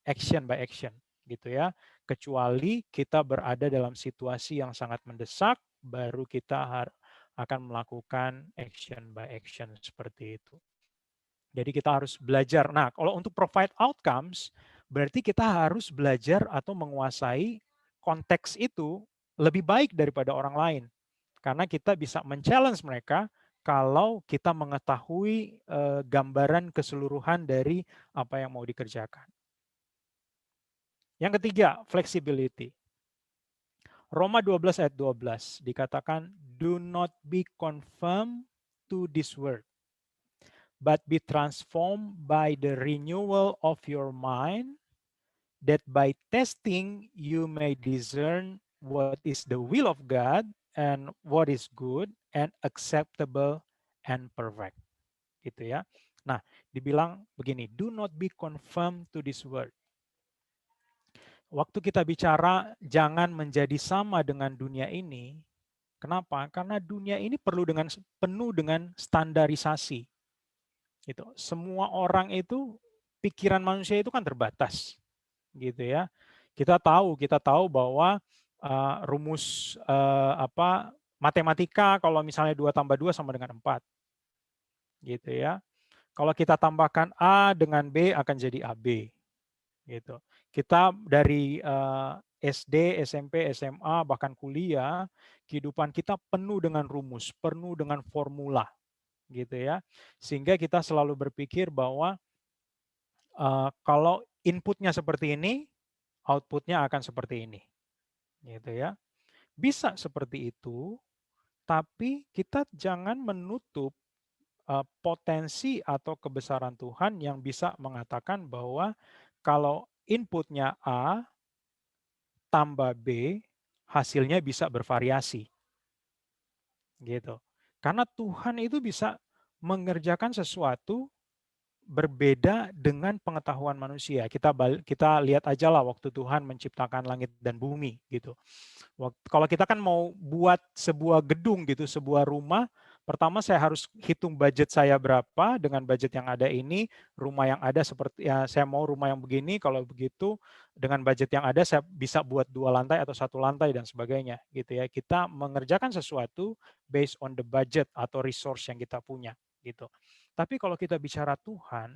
action by action, gitu ya. Kecuali kita berada dalam situasi yang sangat mendesak, baru kita akan melakukan action by action seperti itu. Jadi kita harus belajar. Nah, kalau untuk provide outcomes, berarti kita harus belajar atau menguasai konteks itu lebih baik daripada orang lain. Karena kita bisa men-challenge mereka kalau kita mengetahui gambaran keseluruhan dari apa yang mau dikerjakan. Yang ketiga, flexibility. Roma 12 ayat 12 dikatakan, do not be conformed to this world, but be transformed by the renewal of your mind, that by testing you may discern what is the will of God and what is good and acceptable and perfect. Gitu ya. Nah, dibilang begini, do not be conformed to this world. Waktu kita bicara jangan menjadi sama dengan dunia ini, kenapa? Karena dunia ini penuh dengan standarisasi. Gitu. Semua orang itu, pikiran manusia itu kan terbatas, gitu ya. Kita tahu bahwa rumus matematika kalau misalnya 2 tambah 2 sama dengan 4, gitu ya. Kalau kita tambahkan A dengan B akan jadi AB, gitu. Kita dari SD, SMP, SMA, bahkan kuliah, kehidupan kita penuh dengan rumus, penuh dengan formula, gitu ya. Sehingga kita selalu berpikir bahwa kalau inputnya seperti ini, outputnya akan seperti ini, gitu ya. Bisa seperti itu, Tapi kita jangan menutup potensi atau kebesaran Tuhan yang bisa mengatakan bahwa kalau inputnya A tambah B, hasilnya bisa bervariasi. Gitu. Karena Tuhan itu bisa mengerjakan sesuatu berbeda dengan pengetahuan manusia. Kita lihat aja lah waktu Tuhan menciptakan langit dan bumi gitu. Kalau kita kan mau buat sebuah gedung gitu, sebuah rumah, pertama saya harus hitung budget saya berapa, dengan budget yang ada ini, rumah yang ada seperti ya saya mau rumah yang begini, kalau begitu dengan budget yang ada saya bisa buat 2 lantai atau 1 lantai dan sebagainya gitu ya. Kita mengerjakan sesuatu based on the budget atau resource yang kita punya gitu. Tapi kalau kita bicara Tuhan,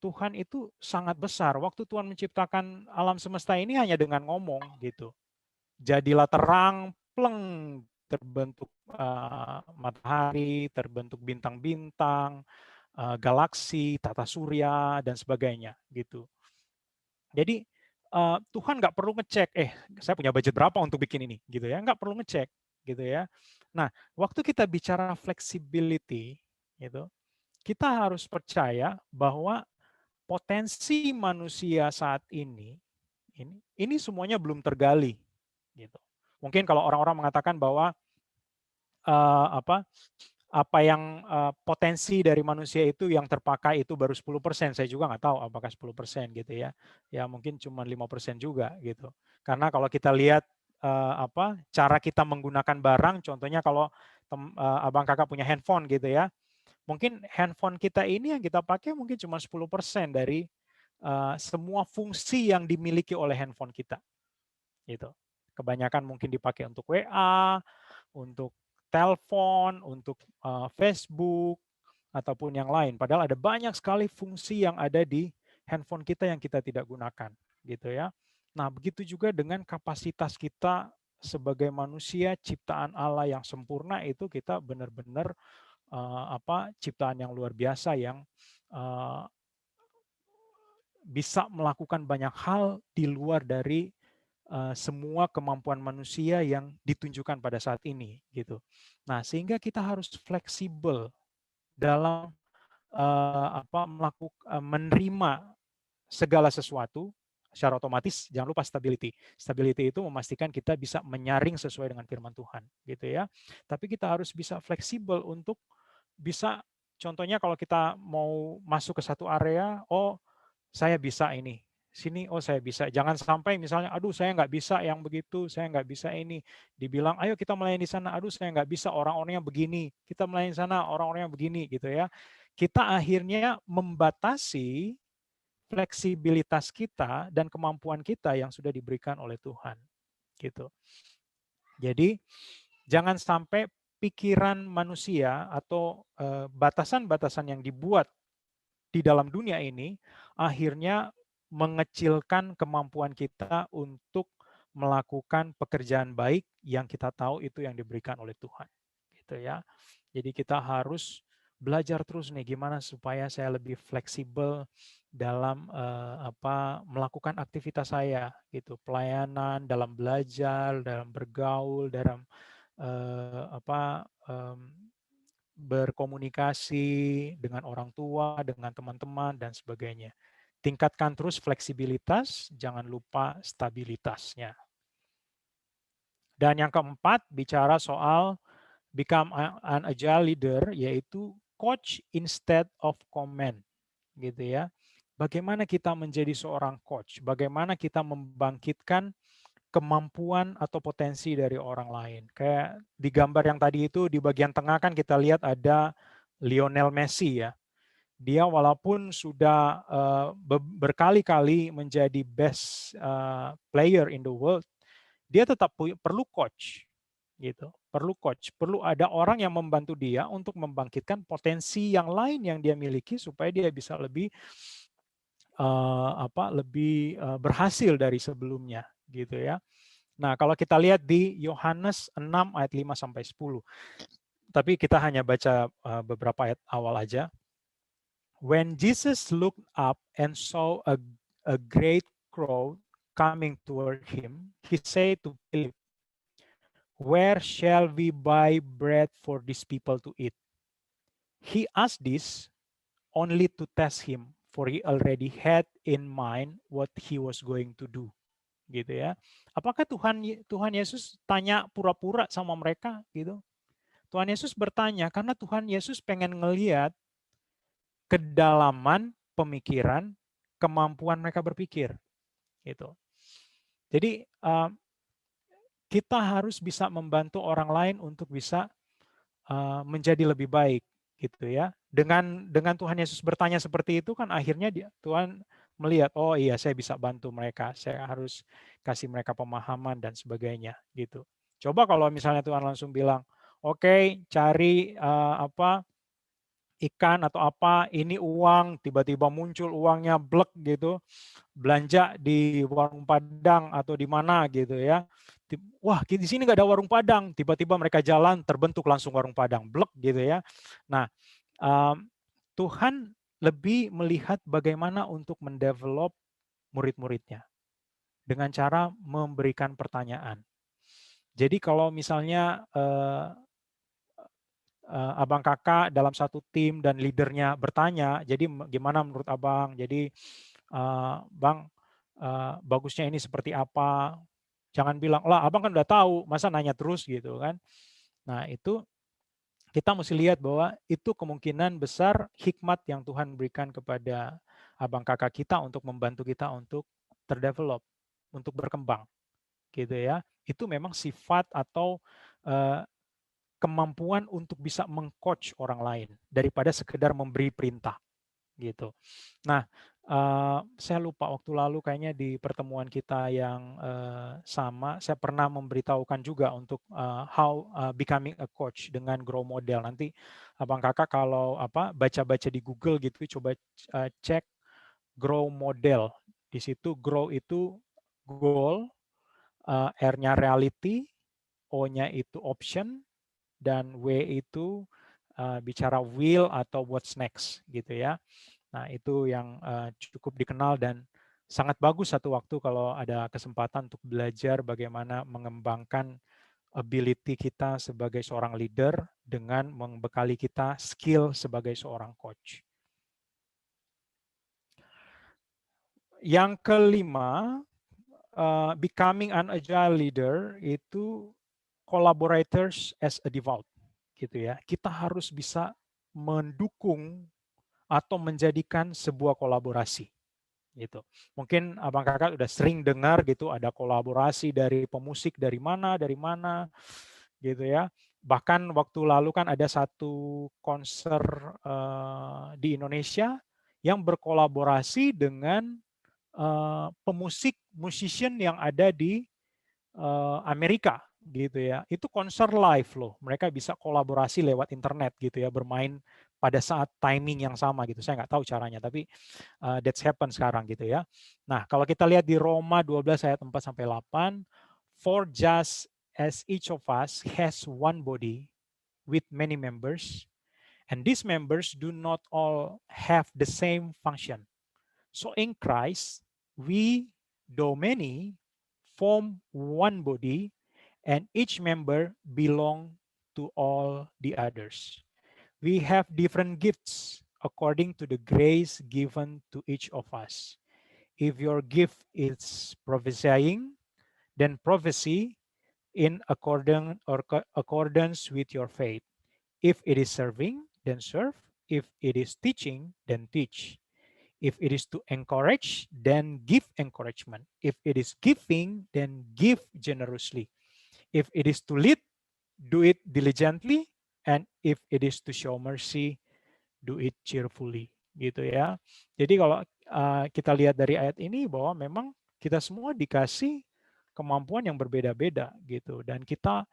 Tuhan itu sangat besar. Waktu Tuhan menciptakan alam semesta ini hanya dengan ngomong gitu. Jadilah terang, pleng, terbentuk matahari, terbentuk bintang-bintang, galaksi, tata surya, dan sebagainya gitu. Jadi Tuhan nggak perlu ngecek, saya punya budget berapa untuk bikin ini, gitu ya, nggak perlu ngecek, gitu ya. Nah, waktu kita bicara flexibility, gitu, kita harus percaya bahwa potensi manusia saat ini semuanya belum tergali, gitu. Mungkin kalau orang-orang mengatakan bahwa apa yang potensi dari manusia itu yang terpakai itu baru 10%, saya juga nggak tahu apakah 10% gitu ya. Ya mungkin cuma 5% juga gitu. Karena kalau kita lihat cara kita menggunakan barang, contohnya kalau abang kakak punya handphone gitu ya, mungkin handphone kita ini yang kita pakai mungkin cuma 10% dari semua fungsi yang dimiliki oleh handphone kita. Gitu. Kebanyakan mungkin dipakai untuk WA, untuk telepon, untuk Facebook, ataupun yang lain. Padahal ada banyak sekali fungsi yang ada di handphone kita yang kita tidak gunakan, gitu ya. Nah, begitu juga dengan kapasitas kita sebagai manusia ciptaan Allah yang sempurna, itu kita benar-benar ciptaan yang luar biasa yang bisa melakukan banyak hal di luar dari semua kemampuan manusia yang ditunjukkan pada saat ini gitu. Nah, sehingga kita harus fleksibel dalam menerima segala sesuatu secara otomatis. Jangan lupa stability. Stability itu memastikan kita bisa menyaring sesuai dengan firman Tuhan, gitu ya. Tapi kita harus bisa fleksibel untuk bisa, contohnya kalau kita mau masuk ke satu area, saya bisa ini, sini saya bisa. Jangan sampai misalnya, aduh saya nggak bisa yang begitu, saya nggak bisa ini. Dibilang, ayo kita melayani di sana, aduh saya nggak bisa, orang-orangnya begini. Kita melayani di sana, orang-orangnya begini, gitu ya. Kita akhirnya membatasi fleksibilitas kita dan kemampuan kita yang sudah diberikan oleh Tuhan, gitu. Jadi jangan sampai pikiran manusia atau batasan-batasan yang dibuat di dalam dunia ini akhirnya mengecilkan kemampuan kita untuk melakukan pekerjaan baik yang kita tahu itu yang diberikan oleh Tuhan, gitu ya. Jadi kita harus belajar terus nih gimana supaya saya lebih fleksibel dalam melakukan aktivitas saya, gitu, pelayanan, dalam belajar, dalam bergaul, dalam berkomunikasi dengan orang tua, dengan teman-teman, dan sebagainya. Tingkatkan terus fleksibilitas, jangan lupa stabilitasnya. Dan yang keempat, bicara soal become an agile leader, yaitu coach instead of command. Gitu ya. Bagaimana kita menjadi seorang coach? Bagaimana kita membangkitkan kemampuan atau potensi dari orang lain. Kayak di gambar yang tadi itu, di bagian tengah kan kita lihat ada Lionel Messi ya. Dia walaupun sudah berkali-kali menjadi best player in the world, dia tetap perlu coach. Gitu. Perlu coach, perlu ada orang yang membantu dia untuk membangkitkan potensi yang lain yang dia miliki supaya dia bisa lebih berhasil dari sebelumnya, gitu ya. Nah, kalau kita lihat di Yohanes 6 ayat 5 sampai 10. Tapi kita hanya baca beberapa ayat awal aja. When Jesus looked up and saw a great crowd coming toward him, he said to Philip, where shall we buy bread for these people to eat? He asked this only to test him, for he already had in mind what he was going to do. Gitu ya. Apakah Tuhan Yesus tanya pura-pura sama mereka gitu? Tuhan Yesus bertanya karena Tuhan Yesus pengen ngelihat kedalaman pemikiran, kemampuan mereka berpikir gitu. Jadi kita harus bisa membantu orang lain untuk bisa menjadi lebih baik gitu ya. Dengan Tuhan Yesus bertanya seperti itu kan akhirnya Tuhan melihat, oh iya saya bisa bantu mereka, saya harus kasih mereka pemahaman dan sebagainya gitu. Coba kalau misalnya Tuhan langsung bilang, oke, cari ikan atau apa, ini uang, tiba-tiba muncul uangnya blek gitu, belanja di warung Padang atau di mana gitu ya. Wah, di sini nggak ada warung Padang, tiba-tiba mereka jalan terbentuk langsung warung Padang, blek gitu ya. Nah, Tuhan lebih melihat bagaimana untuk mendevelop murid-muridnya dengan cara memberikan pertanyaan. Jadi kalau misalnya abang kakak dalam satu tim dan leadernya bertanya, jadi gimana menurut abang? Jadi bang, bagusnya ini seperti apa? Jangan bilang, lah abang kan udah tahu, masa nanya terus gitu kan. Nah itu kita mesti lihat bahwa itu kemungkinan besar hikmat yang Tuhan berikan kepada abang kakak kita untuk membantu kita untuk terdevelop, untuk berkembang gitu ya. Itu memang sifat atau kemampuan untuk bisa meng-coach orang lain daripada sekedar memberi perintah gitu. Nah, saya lupa waktu lalu kayaknya di pertemuan kita yang sama, saya pernah memberitahukan juga untuk how becoming a coach dengan Grow Model. Nanti abang kakak kalau baca-baca di Google gitu, coba cek Grow Model. Di situ Grow itu goal, R-nya reality, O-nya itu option, dan W itu bicara will atau what's next gitu ya. Nah itu yang cukup dikenal dan sangat bagus satu waktu kalau ada kesempatan untuk belajar bagaimana mengembangkan ability kita sebagai seorang leader dengan membekali kita skill sebagai seorang coach. Yang kelima, becoming an agile leader itu collaborators as a devout. Gitu ya. Kita harus bisa mendukung atau menjadikan sebuah kolaborasi gitu. Mungkin abang kakak udah sering dengar gitu ada kolaborasi dari pemusik dari mana gitu ya. Bahkan waktu lalu kan ada satu konser di Indonesia yang berkolaborasi dengan pemusik musician yang ada di Amerika gitu ya. Itu konser live loh. Mereka bisa kolaborasi lewat internet gitu ya, bermain pada saat timing yang sama gitu. Saya nggak tahu caranya, tapi that's happen sekarang gitu ya. Nah, kalau kita lihat di Roma 12 ayat 4 sampai 8, for just as each of us has one body with many members, and these members do not all have the same function. So in Christ, we, though many, form one body, and each member belong to all the others. We have different gifts according to the grace given to each of us. If your gift is prophesying, then prophecy in accordance with your faith. If it is serving, then serve. If it is teaching, then teach. If it is to encourage, then give encouragement. If it is giving, then give generously. If it is to lead, do it diligently. And if it is to show mercy, do it cheerfully. Gitu ya. Jadi kalau kita lihat dari ayat ini bahwa memang kita semua dikasih kemampuan yang berbeda-beda gitu. Dan kita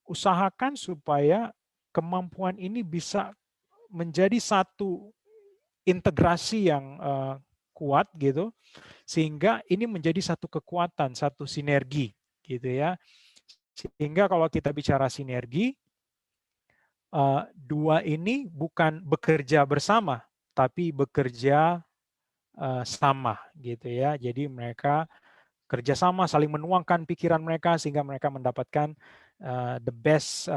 usahakan supaya kemampuan ini bisa menjadi satu integrasi yang kuat gitu, sehingga ini menjadi satu kekuatan, satu sinergi gitu ya. Sehingga kalau kita bicara sinergi, dua ini bukan bekerja bersama, tapi bekerja sama gitu ya. Jadi mereka kerjasama, saling menuangkan pikiran mereka sehingga mereka mendapatkan the best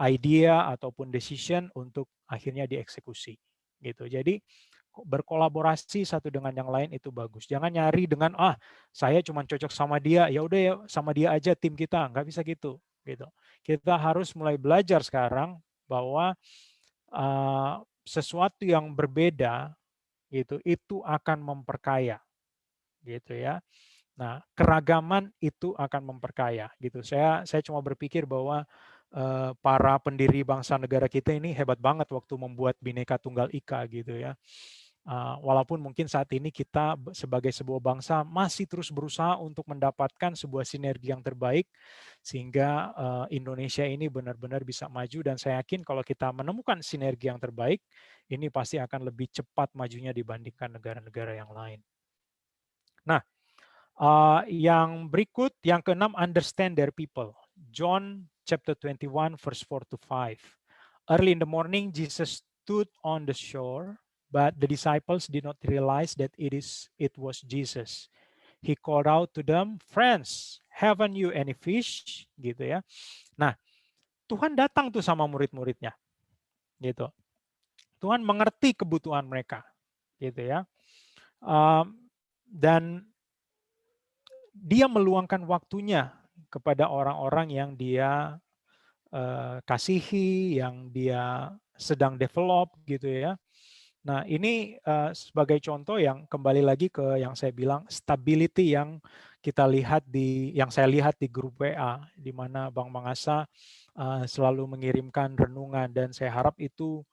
idea ataupun decision untuk akhirnya dieksekusi. Gitu. Jadi berkolaborasi satu dengan yang lain itu bagus. Jangan nyari dengan saya cuma cocok sama dia, ya udah ya sama dia aja tim kita, nggak bisa gitu. Gitu. Kita harus mulai belajar sekarang bahwa sesuatu yang berbeda gitu itu akan memperkaya, gitu ya. Nah, keragaman itu akan memperkaya, gitu. Saya cuma berpikir bahwa para pendiri bangsa negara kita ini hebat banget waktu membuat Bhinneka Tunggal Ika, gitu ya. Walaupun mungkin saat ini kita sebagai sebuah bangsa masih terus berusaha untuk mendapatkan sebuah sinergi yang terbaik sehingga Indonesia ini benar-benar bisa maju, dan saya yakin kalau kita menemukan sinergi yang terbaik, ini pasti akan lebih cepat majunya dibandingkan negara-negara yang lain. Nah, yang berikut, yang keenam, understand their people. John chapter 21 verse 4 to 5. Early in the morning, Jesus stood on the shore, but the disciples did not realize that it was Jesus. He called out to them, "Friends, haven't you any fish?" Gitu ya. Nah, Tuhan datang tuh sama murid-muridnya, gitu. Tuhan mengerti kebutuhan mereka, gitu ya. Dan dia meluangkan waktunya kepada orang-orang yang dia kasihi, yang dia sedang develop, gitu ya. Nah, ini sebagai contoh yang kembali lagi ke yang saya bilang stability yang saya lihat di grup WA, di mana Bang Mangasa selalu mengirimkan renungan, dan saya harap itu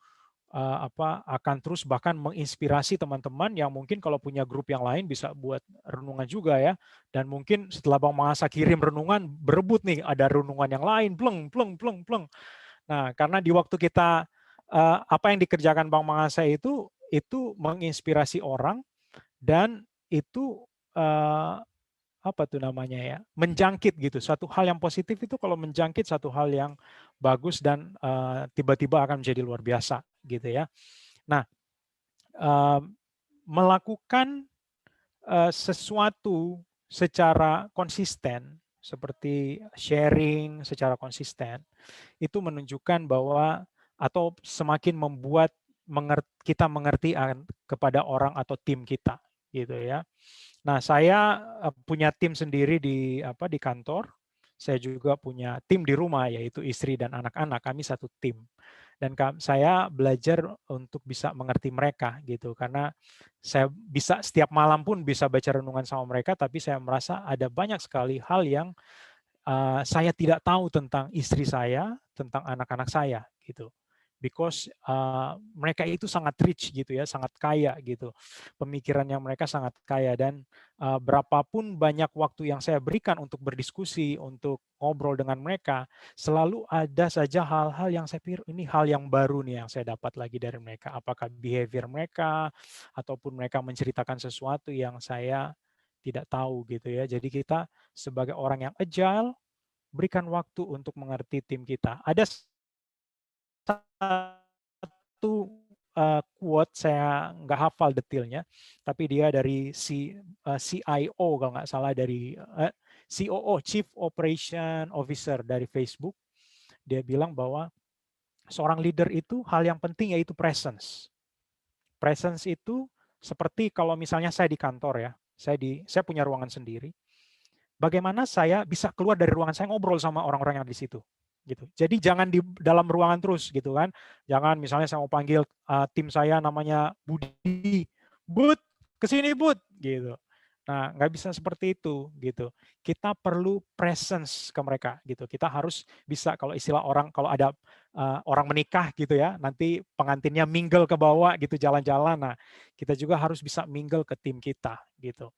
akan terus bahkan menginspirasi teman-teman yang mungkin kalau punya grup yang lain bisa buat renungan juga ya. Dan mungkin setelah Bang Mangasa kirim renungan, berebut nih ada renungan yang lain, pleng. Nah, karena di waktu kita apa yang dikerjakan Bang Mangasa itu menginspirasi orang, dan itu apa tuh namanya ya, menjangkit gitu. Suatu hal yang positif itu kalau menjangkit satu hal yang bagus dan tiba-tiba akan menjadi luar biasa gitu ya. Nah, melakukan sesuatu secara konsisten seperti sharing secara konsisten itu menunjukkan bahwa atau semakin membuat kita mengerti kepada orang atau tim kita gitu ya. Nah, saya punya tim sendiri di kantor. Saya juga punya tim di rumah, yaitu istri dan anak-anak. Kami satu tim. Dan saya belajar untuk bisa mengerti mereka gitu, karena saya bisa setiap malam pun bisa baca renungan sama mereka, tapi saya merasa ada banyak sekali hal yang saya tidak tahu tentang istri saya, tentang anak-anak saya gitu. Because mereka itu sangat rich gitu ya, sangat kaya gitu. Pemikirannya mereka sangat kaya, dan berapapun banyak waktu yang saya berikan untuk berdiskusi, untuk ngobrol dengan mereka, selalu ada saja hal-hal yang saya pikir ini hal yang baru nih yang saya dapat lagi dari mereka. Apakah behavior mereka, ataupun mereka menceritakan sesuatu yang saya tidak tahu gitu ya. Jadi kita sebagai orang yang agile, berikan waktu untuk mengerti tim kita. Ada satu quote, saya nggak hafal detailnya, tapi dia dari CIO kalau nggak salah, dari COO, Chief Operation Officer dari Facebook. Dia bilang bahwa seorang leader itu hal yang penting yaitu presence. Presence itu seperti kalau misalnya saya di kantor ya, saya punya ruangan sendiri. Bagaimana saya bisa keluar dari ruangan saya ngobrol sama orang-orang yang di situ. Gitu. Jadi jangan di dalam ruangan terus gitu kan. Jangan misalnya saya mau panggil tim saya namanya Budi, Bud, kesini Bud, gitu. Nah, nggak bisa seperti itu gitu. Kita perlu presence ke mereka gitu. Kita harus bisa, kalau istilah orang, kalau ada orang menikah gitu ya, nanti pengantinnya mingle ke bawah gitu, jalan-jalan. Nah, kita juga harus bisa mingle ke tim kita gitu.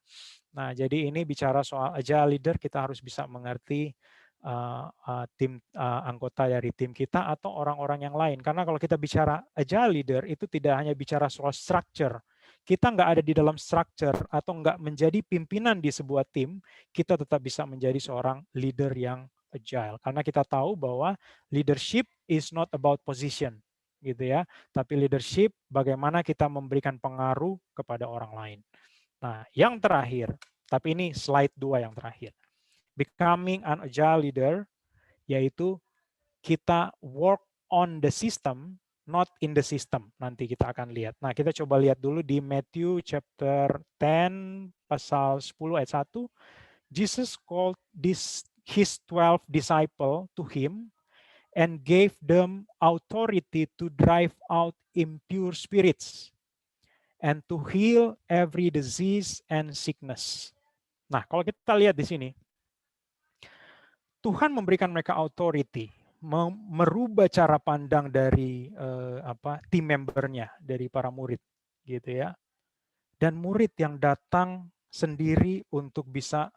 Nah, jadi ini bicara soal agile leader, kita harus bisa mengerti tim anggota dari tim kita atau orang-orang yang lain. Karena kalau kita bicara agile leader, itu tidak hanya bicara soal structure. Kita nggak ada di dalam structure atau nggak menjadi pimpinan di sebuah tim, kita tetap bisa menjadi seorang leader yang agile. Karena kita tahu bahwa leadership is not about position, gitu ya. Tapi leadership bagaimana kita memberikan pengaruh kepada orang lain. Nah, yang terakhir, Tapi ini slide 2 yang terakhir. Becoming an agile leader, yaitu kita work on the system, not in the system. Nanti kita akan lihat. Nah, kita coba lihat dulu di Matthew chapter 10, pasal 10 ayat 1. Jesus called his 12 disciples to him and gave them authority to drive out impure spirits and to heal every disease and sickness. Nah, kalau kita lihat di sini, Tuhan memberikan mereka authority, merubah cara pandang dari tim membernya, dari para murid, gitu ya. Dan murid yang datang sendiri untuk bisa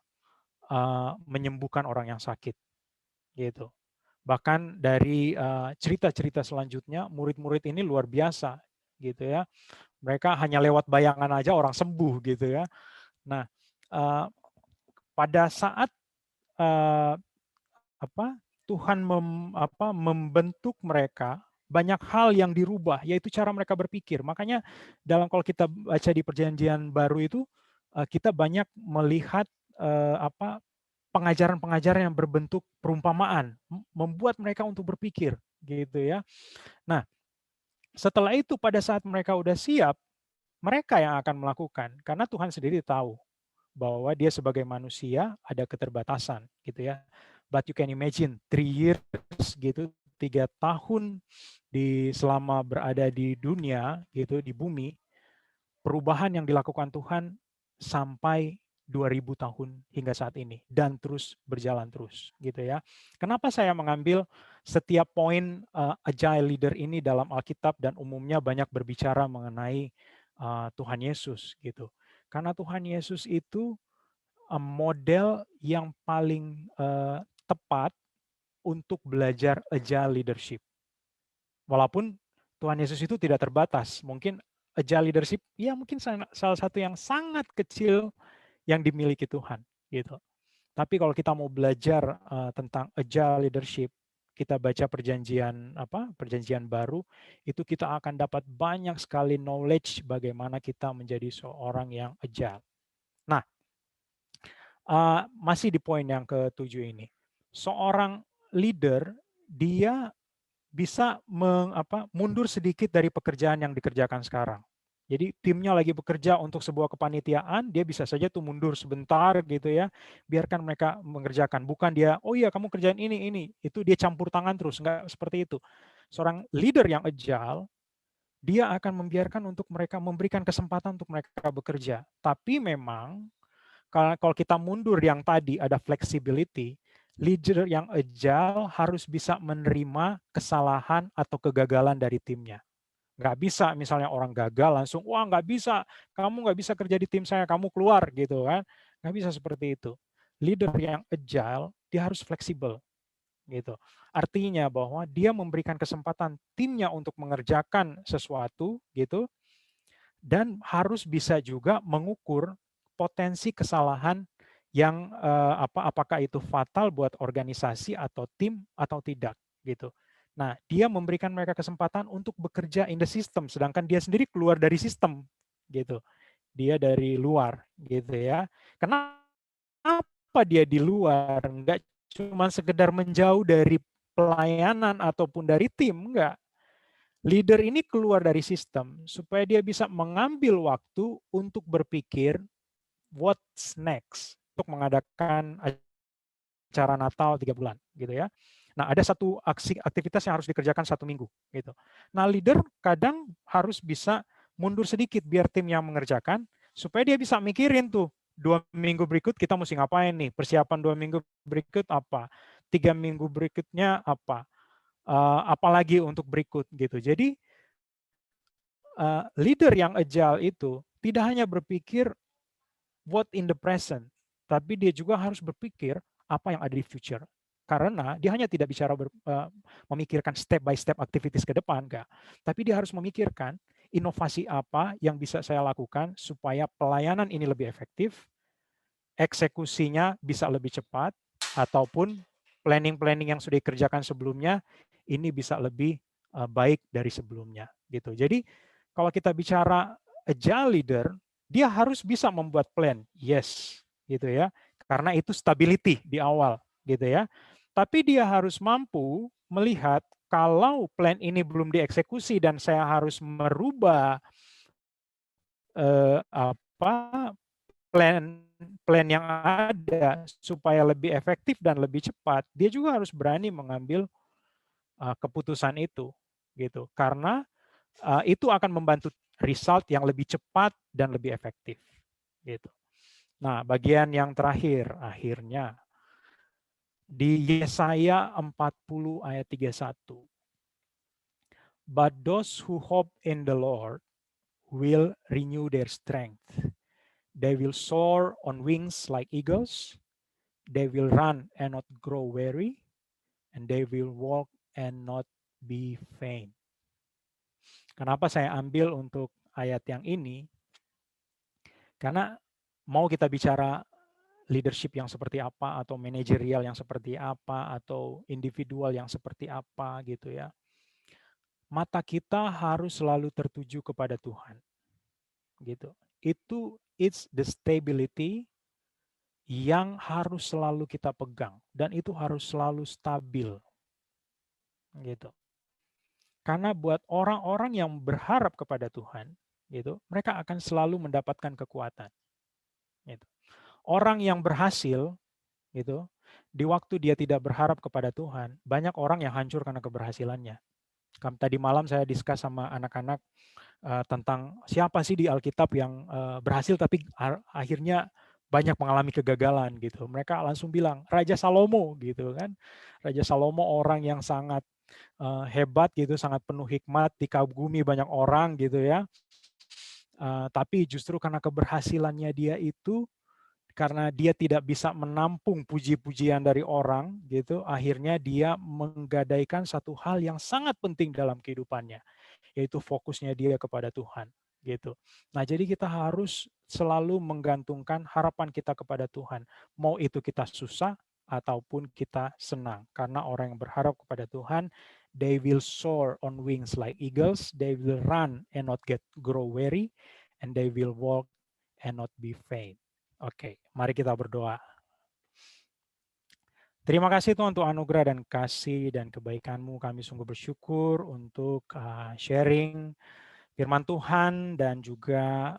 menyembuhkan orang yang sakit, gitu. Bahkan dari cerita-cerita selanjutnya, murid-murid ini luar biasa, gitu ya. Mereka hanya lewat bayangan aja orang sembuh, gitu ya. Nah, pada saat Tuhan membentuk mereka, banyak hal yang dirubah, yaitu cara mereka berpikir. Makanya kalau kita baca di Perjanjian Baru itu, kita banyak melihat pengajaran-pengajaran yang berbentuk perumpamaan, membuat mereka untuk berpikir, gitu ya. Nah, setelah itu pada saat mereka udah siap, mereka yang akan melakukan, karena Tuhan sendiri tahu bahwa dia sebagai manusia ada keterbatasan, gitu ya. But you can imagine 3 years gitu, 3 tahun selama berada di dunia gitu, di bumi, perubahan yang dilakukan Tuhan sampai 2000 tahun hingga saat ini dan terus berjalan terus, gitu ya. Kenapa saya mengambil setiap poin agile leader ini dalam Alkitab dan umumnya banyak berbicara mengenai Tuhan Yesus gitu. Karena Tuhan Yesus itu model yang paling tepat untuk belajar agile leadership. Walaupun Tuhan Yesus itu tidak terbatas, mungkin agile leadership ya mungkin salah satu yang sangat kecil yang dimiliki Tuhan, gitu. Tapi kalau kita mau belajar tentang agile leadership, kita baca perjanjian baru, itu kita akan dapat banyak sekali knowledge bagaimana kita menjadi seorang yang agile. Nah, masih di poin yang ke-7 ini. Seorang leader, dia bisa mundur sedikit dari pekerjaan yang dikerjakan sekarang. Jadi timnya lagi bekerja untuk sebuah kepanitiaan, dia bisa saja tuh mundur sebentar gitu ya, biarkan mereka mengerjakan. Bukan dia, oh iya kamu kerjain ini, itu dia campur tangan terus, enggak seperti itu. Seorang leader yang agile, dia akan membiarkan untuk mereka, memberikan kesempatan untuk mereka bekerja. Tapi memang kalau kita mundur yang tadi ada flexibility, leader yang agile harus bisa menerima kesalahan atau kegagalan dari timnya. Nggak bisa misalnya orang gagal langsung, wah nggak bisa, kamu nggak bisa kerja di tim saya, kamu keluar gitu kan. Nggak bisa seperti itu. Leader yang agile, dia harus fleksibel. Gitu. Artinya bahwa dia memberikan kesempatan timnya untuk mengerjakan sesuatu gitu, dan harus bisa juga mengukur potensi kesalahan yang apakah itu fatal buat organisasi atau tim atau tidak gitu. Nah, dia memberikan mereka kesempatan untuk bekerja in the system, sedangkan dia sendiri keluar dari sistem gitu. Dia dari luar gitu ya. Kenapa dia di luar? Enggak cuma sekedar menjauh dari pelayanan ataupun dari tim, enggak. Leader ini keluar dari sistem supaya dia bisa mengambil waktu untuk berpikir what's next untuk mengadakan acara Natal 3 bulan gitu ya. Nah, ada satu aktivitas yang harus dikerjakan 1 minggu gitu. Nah, leader kadang harus bisa mundur sedikit biar tim yang mengerjakan supaya dia bisa mikirin tuh 2 minggu berikut kita mesti ngapain nih, persiapan 2 minggu berikut apa, 3 minggu berikutnya apa, apalagi untuk berikut gitu. Jadi leader yang agile itu tidak hanya berpikir what in the present, tapi dia juga harus berpikir apa yang ada di future. Karena dia hanya tidak bicara memikirkan step by step activities ke depan, enggak. Tapi dia harus memikirkan inovasi apa yang bisa saya lakukan supaya pelayanan ini lebih efektif, eksekusinya bisa lebih cepat, ataupun planning-planning yang sudah dikerjakan sebelumnya ini bisa lebih baik dari sebelumnya. Gitu. Jadi kalau kita bicara agile leader, dia harus bisa membuat plan, yes, gitu ya. Karena itu stability di awal, gitu ya. Tapi dia harus mampu melihat kalau plan ini belum dieksekusi dan saya harus merubah plan plan yang ada supaya lebih efektif dan lebih cepat, dia juga harus berani mengambil keputusan itu, gitu. Karena itu akan membantu result yang lebih cepat dan lebih efektif, gitu. Nah, bagian yang terakhir, akhirnya di Yesaya 40 ayat 31. But those who hope in the Lord will renew their strength. They will soar on wings like eagles. They will run and not grow weary. And they will walk and not be faint. Kenapa saya ambil untuk ayat yang ini? Karena mau kita bicara leadership yang seperti apa, atau manajerial yang seperti apa, atau individual yang seperti apa gitu ya. Mata kita harus selalu tertuju kepada Tuhan. Gitu. It's the stability yang harus selalu kita pegang, dan itu harus selalu stabil. Gitu. Karena buat orang-orang yang berharap kepada Tuhan, gitu, mereka akan selalu mendapatkan kekuatan. Gitu. Orang yang berhasil, gitu, di waktu dia tidak berharap kepada Tuhan, banyak orang yang hancur karena keberhasilannya. Tadi malam saya diskus sama anak-anak tentang siapa sih di Alkitab yang berhasil tapi akhirnya banyak mengalami kegagalan gitu. Mereka langsung bilang Raja Salomo gitu kan. Raja Salomo orang yang sangat hebat gitu, sangat penuh hikmat, dikagumi banyak orang gitu ya. Tapi justru karena keberhasilannya dia itu, karena dia tidak bisa menampung puji-pujian dari orang gitu, akhirnya dia menggadaikan satu hal yang sangat penting dalam kehidupannya, yaitu fokusnya dia kepada Tuhan gitu. Nah, jadi kita harus selalu menggantungkan harapan kita kepada Tuhan, mau itu kita susah ataupun kita senang, karena orang yang berharap kepada Tuhan, they will soar on wings like eagles, they will run and not grow weary, and they will walk and not be faint. Oke, mari kita berdoa. Terima kasih Tuhan untuk anugerah dan kasih dan kebaikan-Mu. Kami sungguh bersyukur untuk sharing firman Tuhan dan juga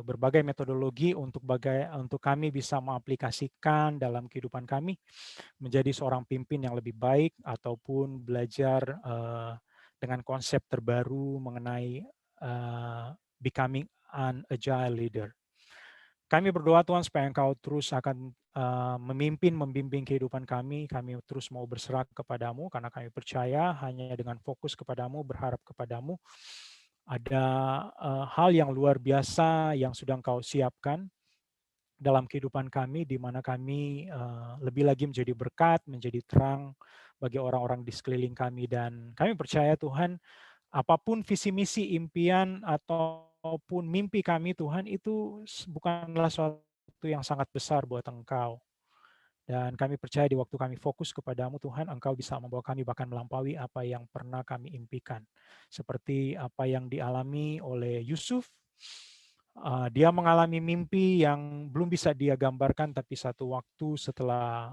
berbagai metodologi untuk kami bisa mengaplikasikan dalam kehidupan kami menjadi seorang pimpin yang lebih baik, ataupun belajar dengan konsep terbaru mengenai becoming an agile leader. Kami berdoa Tuhan supaya Engkau terus akan membimbing kehidupan kami. Kami terus mau berserah kepada-Mu karena kami percaya hanya dengan fokus kepada-Mu, berharap kepada-Mu, ada hal yang luar biasa yang sudah Engkau siapkan dalam kehidupan kami, di mana kami lebih lagi menjadi berkat, menjadi terang bagi orang-orang di sekeliling kami. Dan kami percaya Tuhan, apapun visi misi, impian, ataupun mimpi kami Tuhan, itu bukanlah suatu yang sangat besar buat Engkau. Dan kami percaya di waktu kami fokus kepada-Mu Tuhan, Engkau bisa membawa kami bahkan melampaui apa yang pernah kami impikan. Seperti apa yang dialami oleh Yusuf, dia mengalami mimpi yang belum bisa dia gambarkan, tapi satu waktu setelah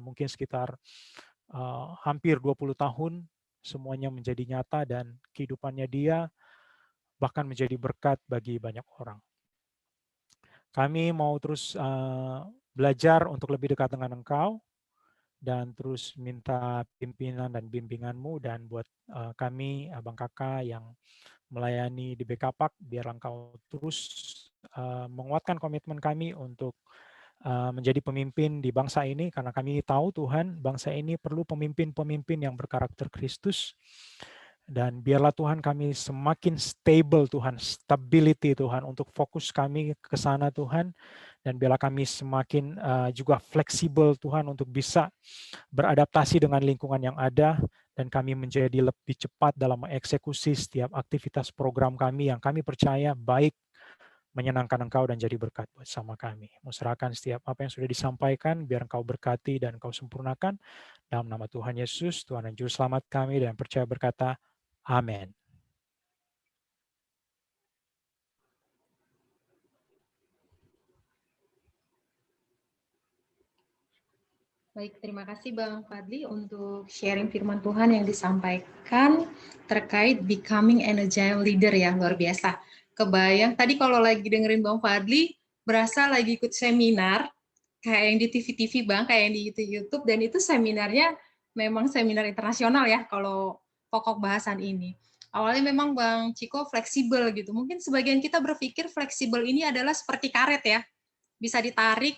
mungkin sekitar hampir 20 tahun, semuanya menjadi nyata dan kehidupannya dia bahkan menjadi berkat bagi banyak orang. Kami mau terus belajar untuk lebih dekat dengan Engkau dan terus minta pimpinan dan bimbingan-Mu, dan buat kami, Abang Kakak yang melayani di BKPAK, biar Engkau terus menguatkan komitmen kami untuk menjadi pemimpin di bangsa ini, karena kami tahu Tuhan, bangsa ini perlu pemimpin-pemimpin yang berkarakter Kristus. Dan biarlah Tuhan kami semakin stable Tuhan, stability Tuhan, untuk fokus kami ke sana Tuhan. Dan biarlah kami semakin juga fleksibel Tuhan untuk bisa beradaptasi dengan lingkungan yang ada. Dan kami menjadi lebih cepat dalam mengeksekusi setiap aktivitas program kami yang kami percaya baik, menyenangkan Engkau dan jadi berkat bersama kami. Serahkan setiap apa yang sudah disampaikan, biar Engkau berkati dan Engkau sempurnakan. Dalam nama Tuhan Yesus, Tuhan dan Juru Selamat kami, dan percaya berkata, amin. Baik, terima kasih Bang Fadli untuk sharing firman Tuhan yang disampaikan terkait becoming an agile leader ya, luar biasa. Kebayang, tadi kalau lagi dengerin Bang Fadli, berasa lagi ikut seminar, kayak yang di TV-TV Bang, kayak yang di YouTube, dan itu seminarnya memang seminar internasional ya, kalau pokok bahasan ini. Awalnya memang Bang Ciko fleksibel gitu, mungkin sebagian kita berpikir fleksibel ini adalah seperti karet ya, bisa ditarik,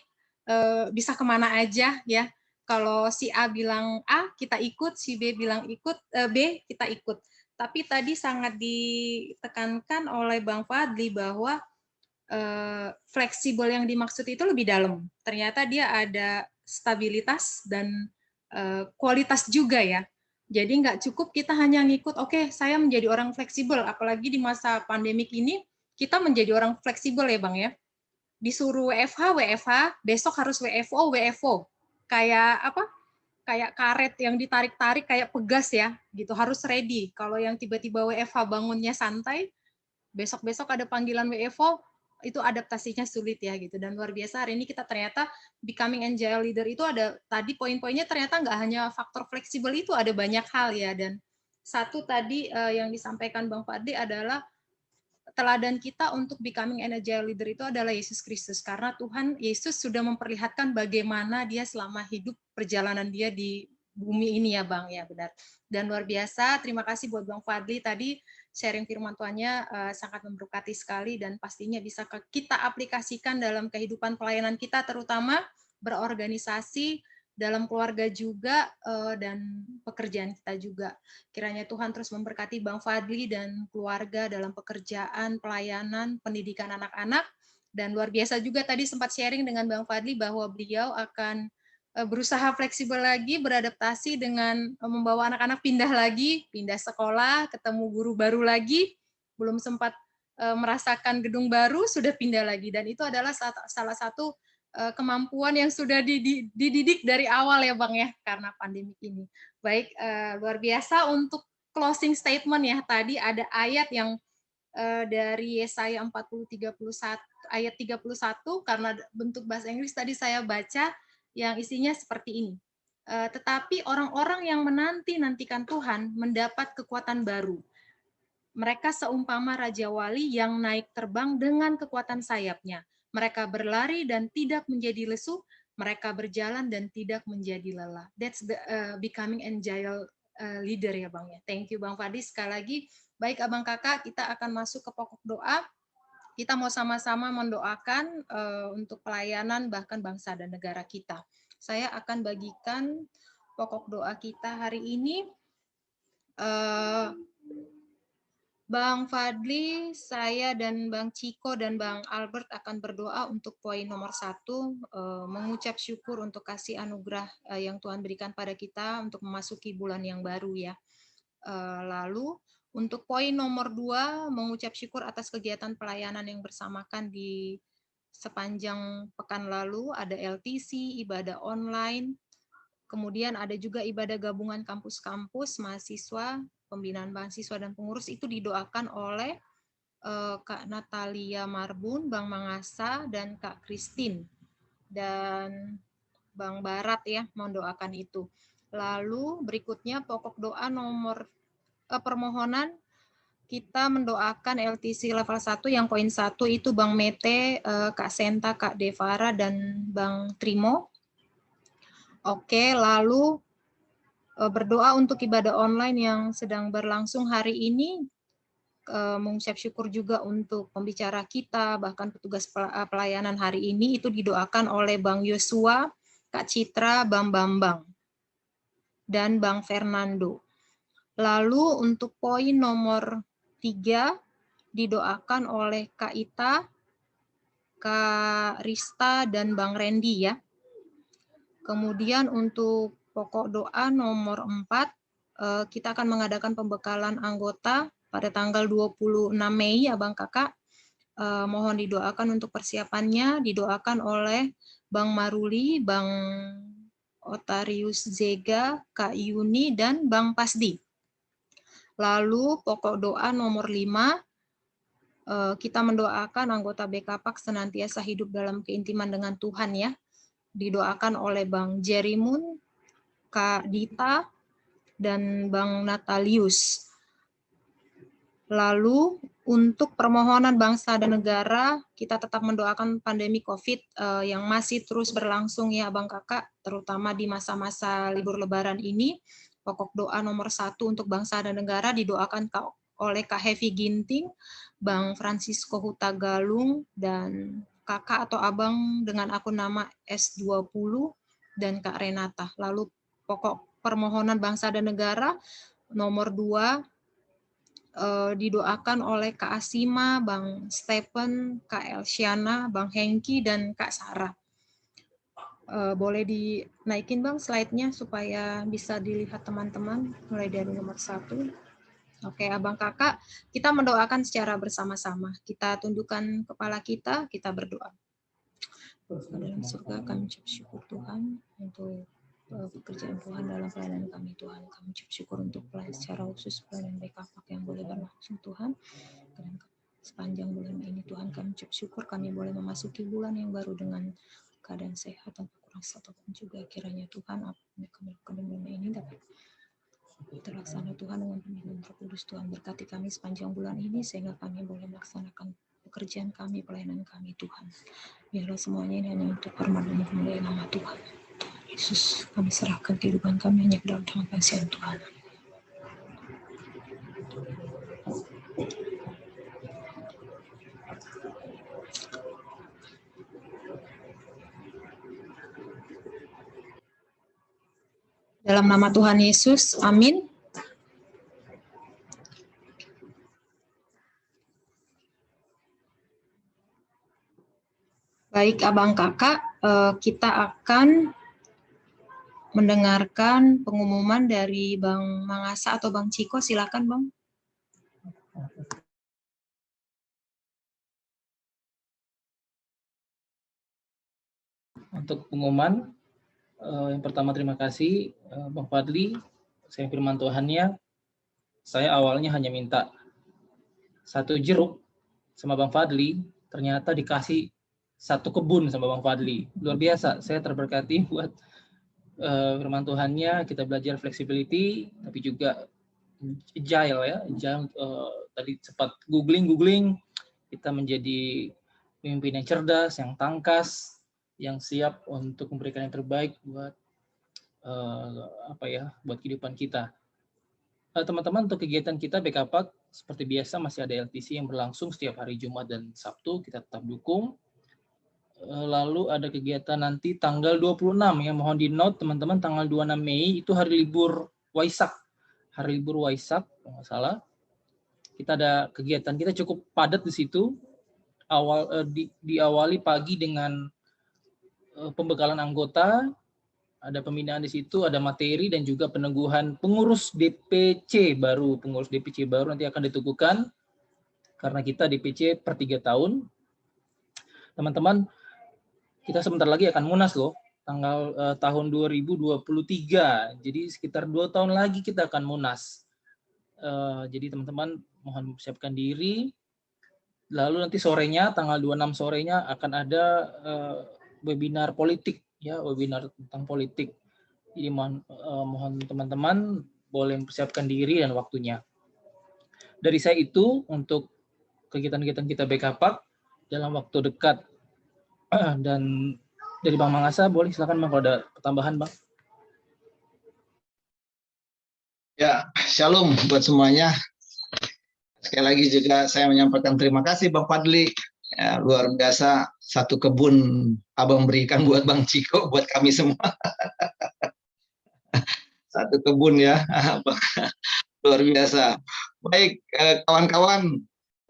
bisa kemana aja ya. Kalau si A bilang A, kita ikut, si B bilang ikut, B, kita ikut. Tapi tadi sangat ditekankan oleh Bang Fadli bahwa fleksibel yang dimaksud itu lebih dalam. Ternyata dia ada stabilitas dan kualitas juga ya. Jadi nggak cukup kita hanya ngikut, oke, saya menjadi orang fleksibel. Apalagi di masa pandemik ini, kita menjadi orang fleksibel ya Bang ya. Disuruh WFH, WFH, besok harus WFO, WFO. Kayak apa? Kayak karet yang ditarik-tarik kayak pegas ya, gitu. Harus ready. Kalau yang tiba-tiba WFH bangunnya santai, besok-besok ada panggilan WFO, itu adaptasinya sulit ya gitu. Dan luar biasa hari ini kita ternyata becoming agile leader itu ada tadi poin-poinnya ternyata nggak hanya faktor fleksibel, itu ada banyak hal ya. Dan satu tadi yang disampaikan Bang Fadli adalah teladan kita untuk becoming an agile leader itu adalah Yesus Kristus, karena Tuhan Yesus sudah memperlihatkan bagaimana dia selama hidup perjalanan dia di bumi ini ya Bang, ya benar. Dan luar biasa, terima kasih buat Bang Fadli tadi sharing firman Tuhannya sangat memberkati sekali, dan pastinya bisa kita aplikasikan dalam kehidupan pelayanan kita, terutama berorganisasi, dalam keluarga juga, dan pekerjaan kita juga. Kiranya Tuhan terus memberkati Bang Fadli dan keluarga dalam pekerjaan, pelayanan, pendidikan anak-anak. Dan luar biasa juga tadi sempat sharing dengan Bang Fadli bahwa beliau akan berusaha fleksibel lagi, beradaptasi dengan membawa anak-anak pindah lagi, pindah sekolah, ketemu guru baru lagi, belum sempat merasakan gedung baru, sudah pindah lagi. Dan itu adalah salah satu kemampuan yang sudah dididik dari awal ya Bang ya, karena pandemi ini. Baik, luar biasa untuk closing statement ya. Tadi ada ayat yang dari Yesaya 40:31 ayat 31, karena bentuk bahasa Inggris tadi saya baca yang isinya seperti ini. Tetapi orang-orang yang menanti-nantikan Tuhan mendapat kekuatan baru. Mereka seumpama Raja Wali yang naik terbang dengan kekuatan sayapnya. Mereka berlari dan tidak menjadi lesu, mereka berjalan dan tidak menjadi lelah. That's the becoming agile leader ya Bang ya. Thank you Bang Fadli sekali lagi. Baik Abang Kakak, kita akan masuk ke pokok doa. Kita mau sama-sama mendoakan untuk pelayanan bahkan bangsa dan negara kita. Saya akan bagikan pokok doa kita hari ini. Bang Fadli, saya dan Bang Ciko dan Bang Albert akan berdoa untuk poin nomor 1, mengucap syukur untuk kasih anugerah yang Tuhan berikan pada kita untuk memasuki bulan yang baru ya. Lalu untuk poin nomor 2, mengucap syukur atas kegiatan pelayanan yang bersamakan di sepanjang pekan lalu, ada LTC, ibadah online, kemudian ada juga ibadah gabungan kampus-kampus, mahasiswa, pembinaan mahasiswa dan pengurus, itu didoakan oleh Kak Natalia Marbun, Bang Mangasa, dan Kak Christine. Dan Bang Barat ya mendoakan itu. Lalu berikutnya pokok doa nomor permohonan, kita mendoakan LTC level 1 yang poin 1 itu Bang Mete, Kak Senta, Kak Devara, dan Bang Trimo. Oke, lalu berdoa untuk ibadah online yang sedang berlangsung hari ini, mengucap syukur juga untuk pembicara kita, bahkan petugas pelayanan hari ini, itu didoakan oleh Bang Yosua, Kak Citra, Bang Bambang, dan Bang Fernando. Lalu untuk poin nomor 3, didoakan oleh Kak Ita, Kak Rista, dan Bang Randy ya. Kemudian untuk pokok doa nomor 4, kita akan mengadakan pembekalan anggota pada tanggal 26 Mei ya Bang Kakak. Mohon didoakan untuk persiapannya, didoakan oleh Bang Maruli, Bang Otarius Zega, Kak Yuni, dan Bang Pasdi. Lalu pokok doa nomor 5, kita mendoakan anggota BKPAK senantiasa hidup dalam keintiman dengan Tuhan ya. Didoakan oleh Bang Jerimun, Kak Dita, dan Bang Natalius. Lalu untuk permohonan bangsa dan negara, kita tetap mendoakan pandemi COVID yang masih terus berlangsung ya Abang Kakak, terutama di masa-masa libur Lebaran ini. Pokok doa nomor 1 untuk bangsa dan negara didoakan oleh Kak Hevi Ginting, Bang Francisco Huta Galung, dan Kakak atau Abang dengan akun nama S20, dan Kak Renata. Lalu pokok permohonan bangsa dan negara nomor 2 didoakan oleh Kak Asima, Bang Stephen, Kak Elsiana, Bang Hengki, dan Kak Sarah. Boleh dinaikin Bang slide-nya supaya bisa dilihat teman-teman, mulai dari nomor 1. Oke, Abang Kakak, kita mendoakan secara bersama-sama. Kita tundukkan kepala kita berdoa. Dalam surga kami ucap syukur Tuhan untuk pekerjaan Tuhan dalam pelayanan kami Tuhan. Kami ucap syukur untuk pelayanan secara khusus pelayanan BKPAK yang boleh berlangsung Tuhan. Dan sepanjang bulan ini Tuhan kami ucap syukur kami boleh memasuki bulan yang baru dengan keadaan sehat tanpa kurang satupun juga kiranya Tuhan apa yang kami lakukan di bulan ini dapat terlaksana Tuhan dengan pimpinan Roh Kudus. Tuhan berkati kami sepanjang bulan ini sehingga kami boleh melaksanakan pekerjaan kami, pelayanan kami Tuhan. Biarlah semuanya ini hanya untuk hormat dan kemuliaan nama Tuhan. Yesus, kami serahkan kehidupan kami hanya ke dalam tangan kasihan Tuhan. Dalam nama Tuhan Yesus, amin. Baik Abang Kakak, kita akan mendengarkan pengumuman dari Bang Mangasa atau Bang Ciko. Silakan Bang. Untuk pengumuman, yang pertama terima kasih Bang Fadli, saya firman Tuhannya, saya awalnya hanya minta 1 jeruk sama Bang Fadli, ternyata dikasih 1 kebun sama Bang Fadli. Luar biasa, saya terberkati buat firman Tuhannya, kita belajar flexibility, tapi juga agile ya, agile, tadi sempat googling, kita menjadi pemimpin yang cerdas, yang tangkas, yang siap untuk memberikan yang terbaik buat buat kehidupan kita. Teman-teman, untuk kegiatan kita BKPAK seperti biasa masih ada LTC yang berlangsung setiap hari Jumat dan Sabtu, kita tetap dukung. Lalu ada kegiatan nanti tanggal 26 ya, mohon di note teman-teman, tanggal 26 Mei itu hari libur Waisak. Hari libur Waisak, kalau nggak salah. Kita ada kegiatan, kita cukup padat di situ. Diawali pagi dengan pembekalan anggota, ada pembinaan di situ, ada materi dan juga peneguhan pengurus DPC baru. Pengurus DPC baru nanti akan diteguhkan karena kita DPC per 3 tahun. Teman-teman, kita sebentar lagi akan munas loh, tahun 2023. Jadi sekitar 2 tahun lagi kita akan munas. Jadi teman-teman mohon mempersiapkan diri. Lalu nanti sorenya, tanggal 26 sorenya akan ada webinar politik, ya, webinar tentang politik. Jadi mohon teman-teman boleh mempersiapkan diri dan waktunya. Dari saya itu untuk kegiatan-kegiatan kita BKPAK dalam waktu dekat. Dan dari Bang Mangasa, boleh silakan Bang kalau ada pertambahan Bang. Ya, shalom buat semuanya. Sekali lagi juga saya menyampaikan terima kasih Bang Fadli. Ya, luar biasa, 1 kebun Abang berikan buat Bang Ciko, buat kami semua. 1 kebun ya, luar biasa. Baik, kawan-kawan,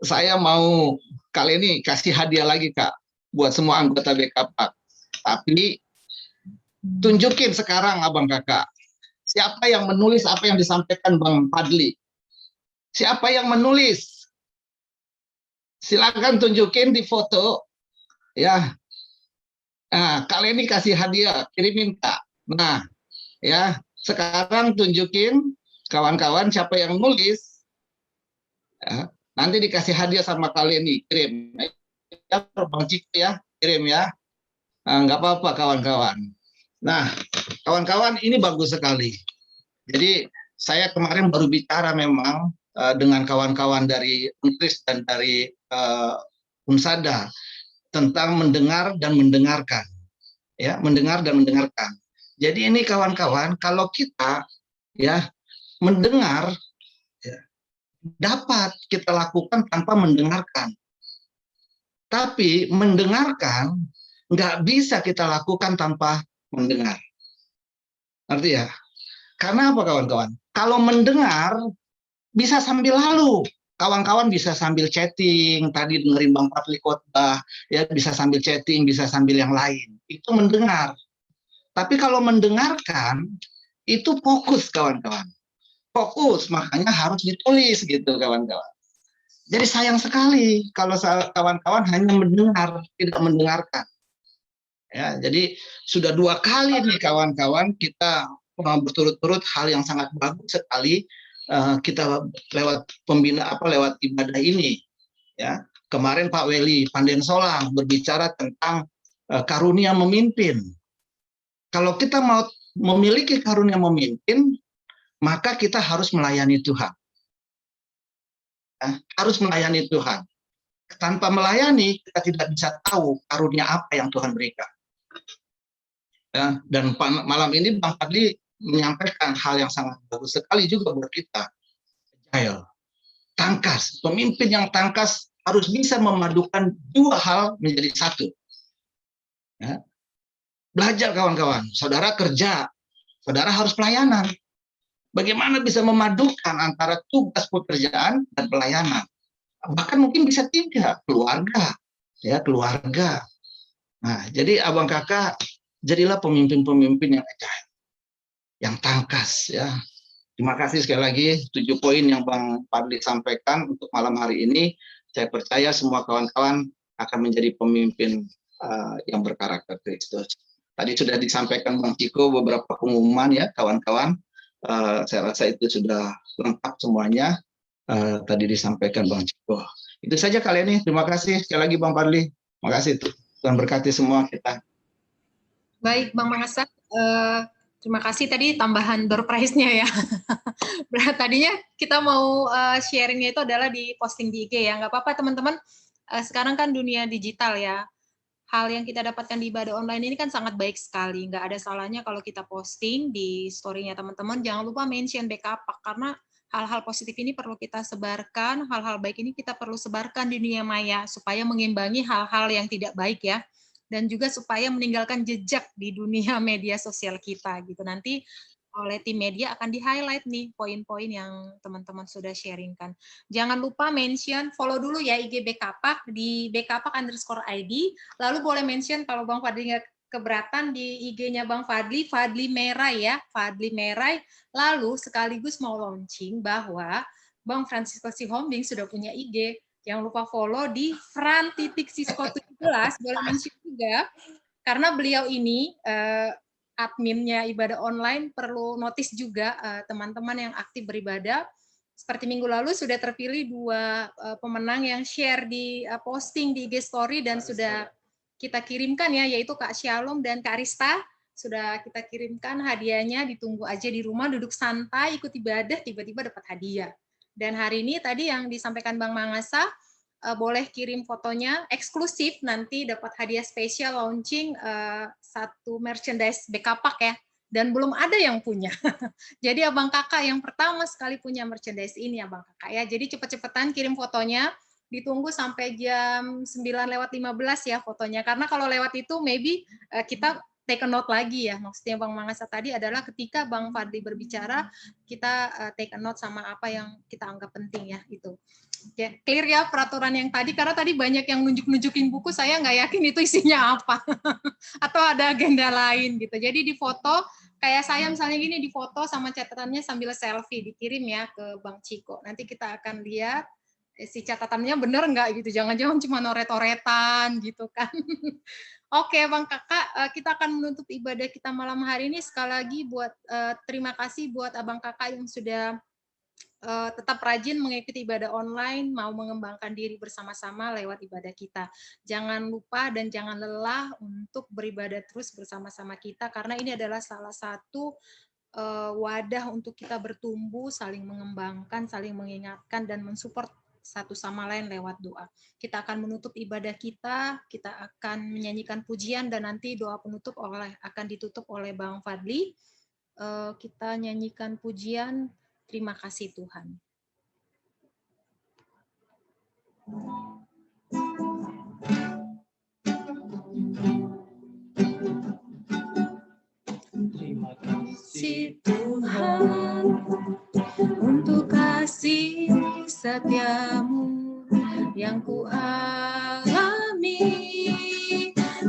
saya mau kali ini kasih hadiah lagi Kak, buat semua anggota BKPAK. Tapi tunjukin sekarang Abang Kakak, siapa yang menulis apa yang disampaikan Bang Fadli? Siapa yang menulis? Silakan tunjukin di foto, ya. Nah, kali ini kasih hadiah, kirimin Kak. Nah, ya, sekarang tunjukin kawan-kawan siapa yang nulis. Ya, nanti dikasih hadiah sama kalian nih, kirim. Bang Ciko ya, kirim ya. Nggak apa-apa kawan-kawan. Nah, kawan-kawan, ini bagus sekali. Jadi saya kemarin baru bicara memang dengan kawan-kawan dari UNTRIS dan dari UNSADA tentang mendengar dan mendengarkan, ya, mendengar dan mendengarkan. Jadi ini kawan-kawan, kalau kita ya mendengar, ya, dapat kita lakukan tanpa mendengarkan. Tapi mendengarkan nggak bisa kita lakukan tanpa mendengar. Arti ya? Karena apa kawan-kawan? Kalau mendengar bisa sambil lalu. Kawan-kawan bisa sambil chatting, tadi dengerin Bang Fadli khotbah, ya bisa sambil chatting, bisa sambil yang lain. Itu mendengar. Tapi kalau mendengarkan itu fokus kawan-kawan. Fokus, makanya harus ditulis gitu kawan-kawan. Jadi sayang sekali kalau kawan-kawan hanya mendengar, tidak mendengarkan. Ya, jadi sudah 2 kali nih kawan-kawan kita berturut-turut hal yang sangat bagus sekali kita lewat lewat ibadah ini. Ya, kemarin Pak Weli Pandensolang berbicara tentang karunia memimpin. Kalau kita mau memiliki karunia memimpin, maka kita harus melayani Tuhan. Harus melayani Tuhan. Tanpa melayani, kita tidak bisa tahu karunia apa yang Tuhan berikan. Ya, dan malam ini Bang Fadli menyampaikan hal yang sangat bagus sekali juga buat kita. Agile, tangkas. Pemimpin yang tangkas harus bisa memadukan 2 hal menjadi 1. Ya. Belajar kawan-kawan, saudara kerja, saudara harus pelayanan. Bagaimana bisa memadukan antara tugas pekerjaan dan pelayanan? Bahkan mungkin bisa 3, keluarga, ya keluarga. Nah, jadi abang kakak jadilah pemimpin-pemimpin yang agile, yang tangkas, ya. Terima kasih sekali lagi 7 poin yang Bang Fadli sampaikan untuk malam hari ini. Saya percaya semua kawan-kawan akan menjadi pemimpin yang berkarakter Kristus. Tadi sudah disampaikan Bang Ciko beberapa pengumuman ya kawan-kawan. Saya rasa itu sudah lengkap semuanya. Tadi disampaikan Bang Ciko. Itu saja kali ini. Terima kasih sekali lagi Bang Fadli. Terima kasih. Tuhan berkati semua kita. Baik, Bang Mangasa. Terima kasih tadi tambahan door prize-nya ya. Tadinya kita mau sharing-nya itu adalah di posting di IG ya. Nggak apa-apa teman-teman. Sekarang kan dunia digital ya. Hal yang kita dapatkan di ibadah online ini kan sangat baik sekali. Nggak ada salahnya kalau kita posting di story-nya teman-teman. Jangan lupa mention Bekapak, karena hal-hal positif ini perlu kita sebarkan, hal-hal baik ini kita perlu sebarkan di dunia maya, supaya mengimbangi hal-hal yang tidak baik ya. Dan juga supaya meninggalkan jejak di dunia media sosial kita. Gitu. Nanti oleh tim media akan di-highlight nih poin-poin yang teman-teman sudah sharingkan. Jangan lupa mention, follow dulu ya IG Bekapak di bekapak_id, lalu boleh mention kalau Bang Fadli nggak keberatan di IG-nya Bang Fadli, Fadli Merai ya, Fadli Merai, lalu sekaligus mau launching bahwa Bang Francisco Sihombing sudah punya IG, jangan lupa follow di Fran.Sisko17, boleh mention juga, karena beliau ini adminnya ibadah online perlu notice juga teman-teman yang aktif beribadah. Seperti minggu lalu sudah terpilih 2 pemenang yang share di posting di IG Story dan sudah kita kirimkan ya, yaitu Kak Shalom dan Kak Arista. Sudah kita kirimkan hadiahnya, ditunggu aja di rumah, duduk santai, ikut ibadah, tiba-tiba dapat hadiah. Dan hari ini tadi yang disampaikan Bang Mangasa, boleh kirim fotonya eksklusif, nanti dapat hadiah spesial launching 1 merchandise Bekapak ya, dan belum ada yang punya. Jadi abang kakak yang pertama sekali punya merchandise ini abang kakak ya. Jadi cepet-cepetan kirim fotonya, ditunggu sampai jam 9:15 ya fotonya, karena kalau lewat itu maybe kita take a note lagi ya. Maksudnya Bang Mangasa tadi adalah ketika Bang Fadli berbicara, kita take a note sama apa yang kita anggap penting ya itu. Ya, clear ya peraturan yang tadi, karena tadi banyak yang nunjuk-nunjukin buku, saya nggak yakin itu isinya apa. Atau ada agenda lain gitu. Jadi di foto, kayak saya misalnya gini, di foto sama catatannya sambil selfie, dikirim ya ke Bang Ciko. Nanti kita akan lihat si catatannya bener nggak gitu. Jangan-jangan cuma noret-noretan gitu kan. Oke Bang Kakak, kita akan menutup ibadah kita malam hari ini. Sekali lagi buat terima kasih buat abang kakak yang sudah tetap rajin mengikuti ibadah online, mau mengembangkan diri bersama-sama lewat ibadah kita. Jangan lupa dan jangan lelah untuk beribadah terus bersama-sama kita, karena ini adalah salah satu wadah untuk kita bertumbuh, saling mengembangkan, saling mengingatkan, dan mensupport satu sama lain lewat doa. Kita akan menutup ibadah kita akan menyanyikan pujian, dan nanti doa penutup akan ditutup oleh Bang Fadli. Kita nyanyikan pujian Terima Kasih Tuhan. Terima kasih Tuhan untuk kasih setiamu yang ku alami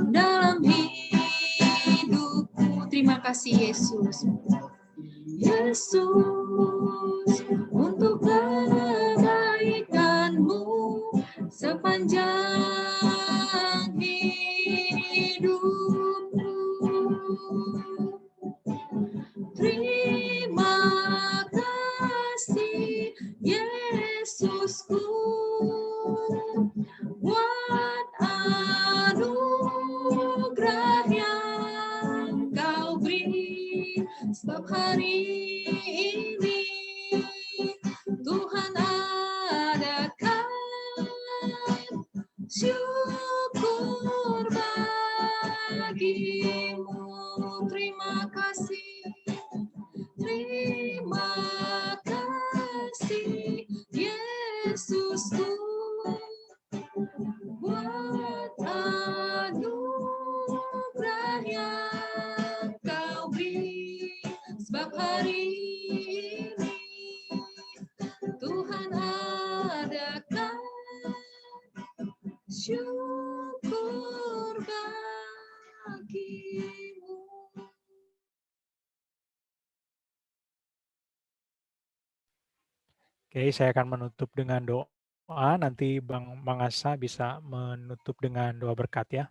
dalam hidupku. Terima kasih Yesus. Yesus, untuk kebaikan-Mu sepanjang hidupku. Terima kasih Yesusku buat anugerah yang Kau beri setiap hari ini. Tuhan adakan syukur bagimu. Terima kasih. Terima kasih Yesusku buat anugerah yang Kau beri, sebab hari ini Tuhan adakan syukur bagimu. Oke, saya akan menutup dengan doa. Nanti Bang Asa bisa menutup dengan doa berkat ya.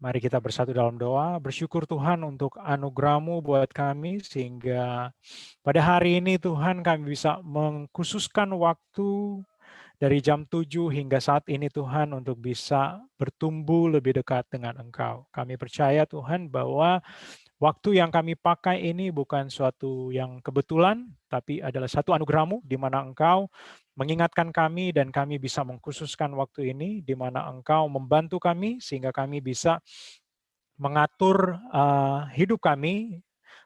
Mari kita bersatu dalam doa. Bersyukur Tuhan untuk anugerah-Mu buat kami, sehingga pada hari ini Tuhan kami bisa mengkhususkan waktu dari jam 7 hingga saat ini Tuhan untuk bisa bertumbuh lebih dekat dengan Engkau. Kami percaya Tuhan bahwa waktu yang kami pakai ini bukan suatu yang kebetulan, tapi adalah satu anugerah-Mu di mana Engkau mengingatkan kami dan kami bisa mengkhususkan waktu ini di mana Engkau membantu kami sehingga kami bisa mengatur hidup kami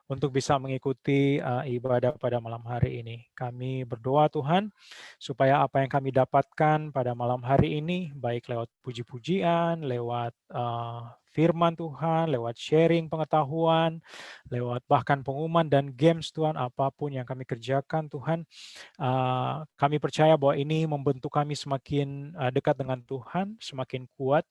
untuk bisa mengikuti ibadah pada malam hari ini. Kami berdoa Tuhan, supaya apa yang kami dapatkan pada malam hari ini, baik lewat puji-pujian, lewat firman Tuhan, lewat sharing pengetahuan, lewat bahkan pengumuman dan games Tuhan, apapun yang kami kerjakan Tuhan, kami percaya bahwa ini membentuk kami semakin dekat dengan Tuhan, semakin kuat,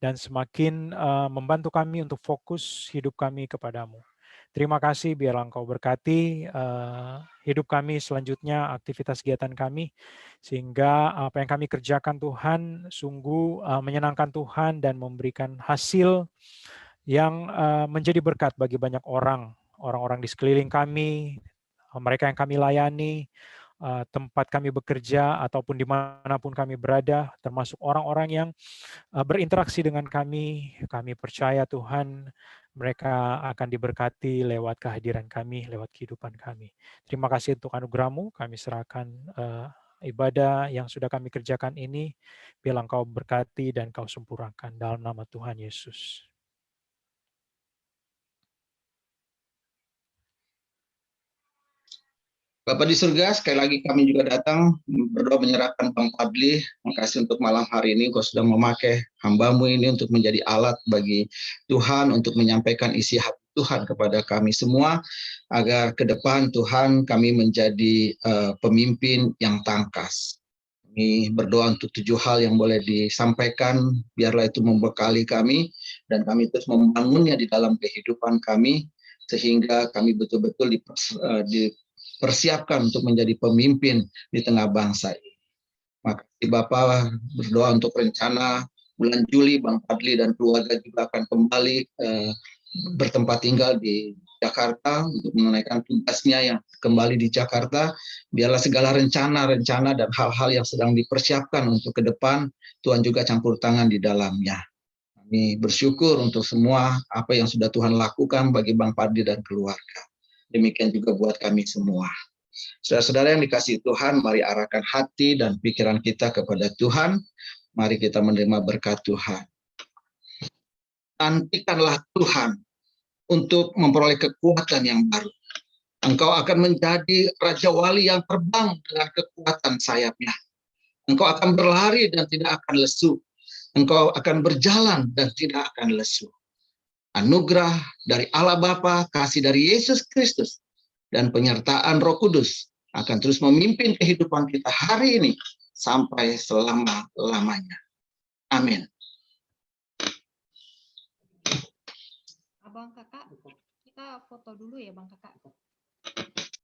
dan semakin membantu kami untuk fokus hidup kami kepadamu. Terima kasih, biarlah Engkau berkati hidup kami selanjutnya, aktivitas kegiatan kami, sehingga apa yang kami kerjakan Tuhan sungguh menyenangkan Tuhan dan memberikan hasil yang menjadi berkat bagi banyak orang-orang di sekeliling kami, mereka yang kami layani, tempat kami bekerja, ataupun dimanapun kami berada, termasuk orang-orang yang berinteraksi dengan kami. Kami percaya Tuhan, mereka akan diberkati lewat kehadiran kami, lewat kehidupan kami. Terima kasih untuk anugerah-Mu, kami serahkan ibadah yang sudah kami kerjakan ini, biarlah Engkau berkati dan Kau sempurnakan dalam nama Tuhan Yesus. Bapak di surga, sekali lagi kami juga datang berdoa menyerahkan Bang Fadli. Terima kasih untuk malam hari ini, Kau sudah memakai hamba-Mu ini untuk menjadi alat bagi Tuhan untuk menyampaikan isi hati Tuhan kepada kami semua, agar ke depan Tuhan kami menjadi pemimpin yang tangkas. Kami berdoa untuk 7 hal yang boleh disampaikan, biarlah itu membekali kami, dan kami terus membangunnya di dalam kehidupan kami, sehingga kami betul-betul dipersiapkan untuk menjadi pemimpin di tengah bangsa ini. Makasih Bapak, berdoa untuk rencana bulan Juli, Bang Fadli dan keluarga juga akan kembali bertempat tinggal di Jakarta untuk menunaikan tugasnya yang kembali di Jakarta. Biarlah segala rencana-rencana dan hal-hal yang sedang dipersiapkan untuk ke depan, Tuhan juga campur tangan di dalamnya. Kami bersyukur untuk semua apa yang sudah Tuhan lakukan bagi Bang Pardi dan keluarga. Demikian juga buat kami semua. Saudara-saudara yang dikasihi Tuhan, mari arahkan hati dan pikiran kita kepada Tuhan. Mari kita menerima berkat Tuhan. Nantikanlah Tuhan untuk memperoleh kekuatan yang baru. Engkau akan menjadi Raja Wali yang terbang dengan kekuatan sayapnya. Engkau akan berlari dan tidak akan lesu. Engkau akan berjalan dan tidak akan lesu. Anugerah dari Allah Bapa, kasih dari Yesus Kristus, dan penyertaan Roh Kudus akan terus memimpin kehidupan kita hari ini sampai selama-lamanya. Amin. Abang Kakak, kita foto dulu ya Bang Kakak.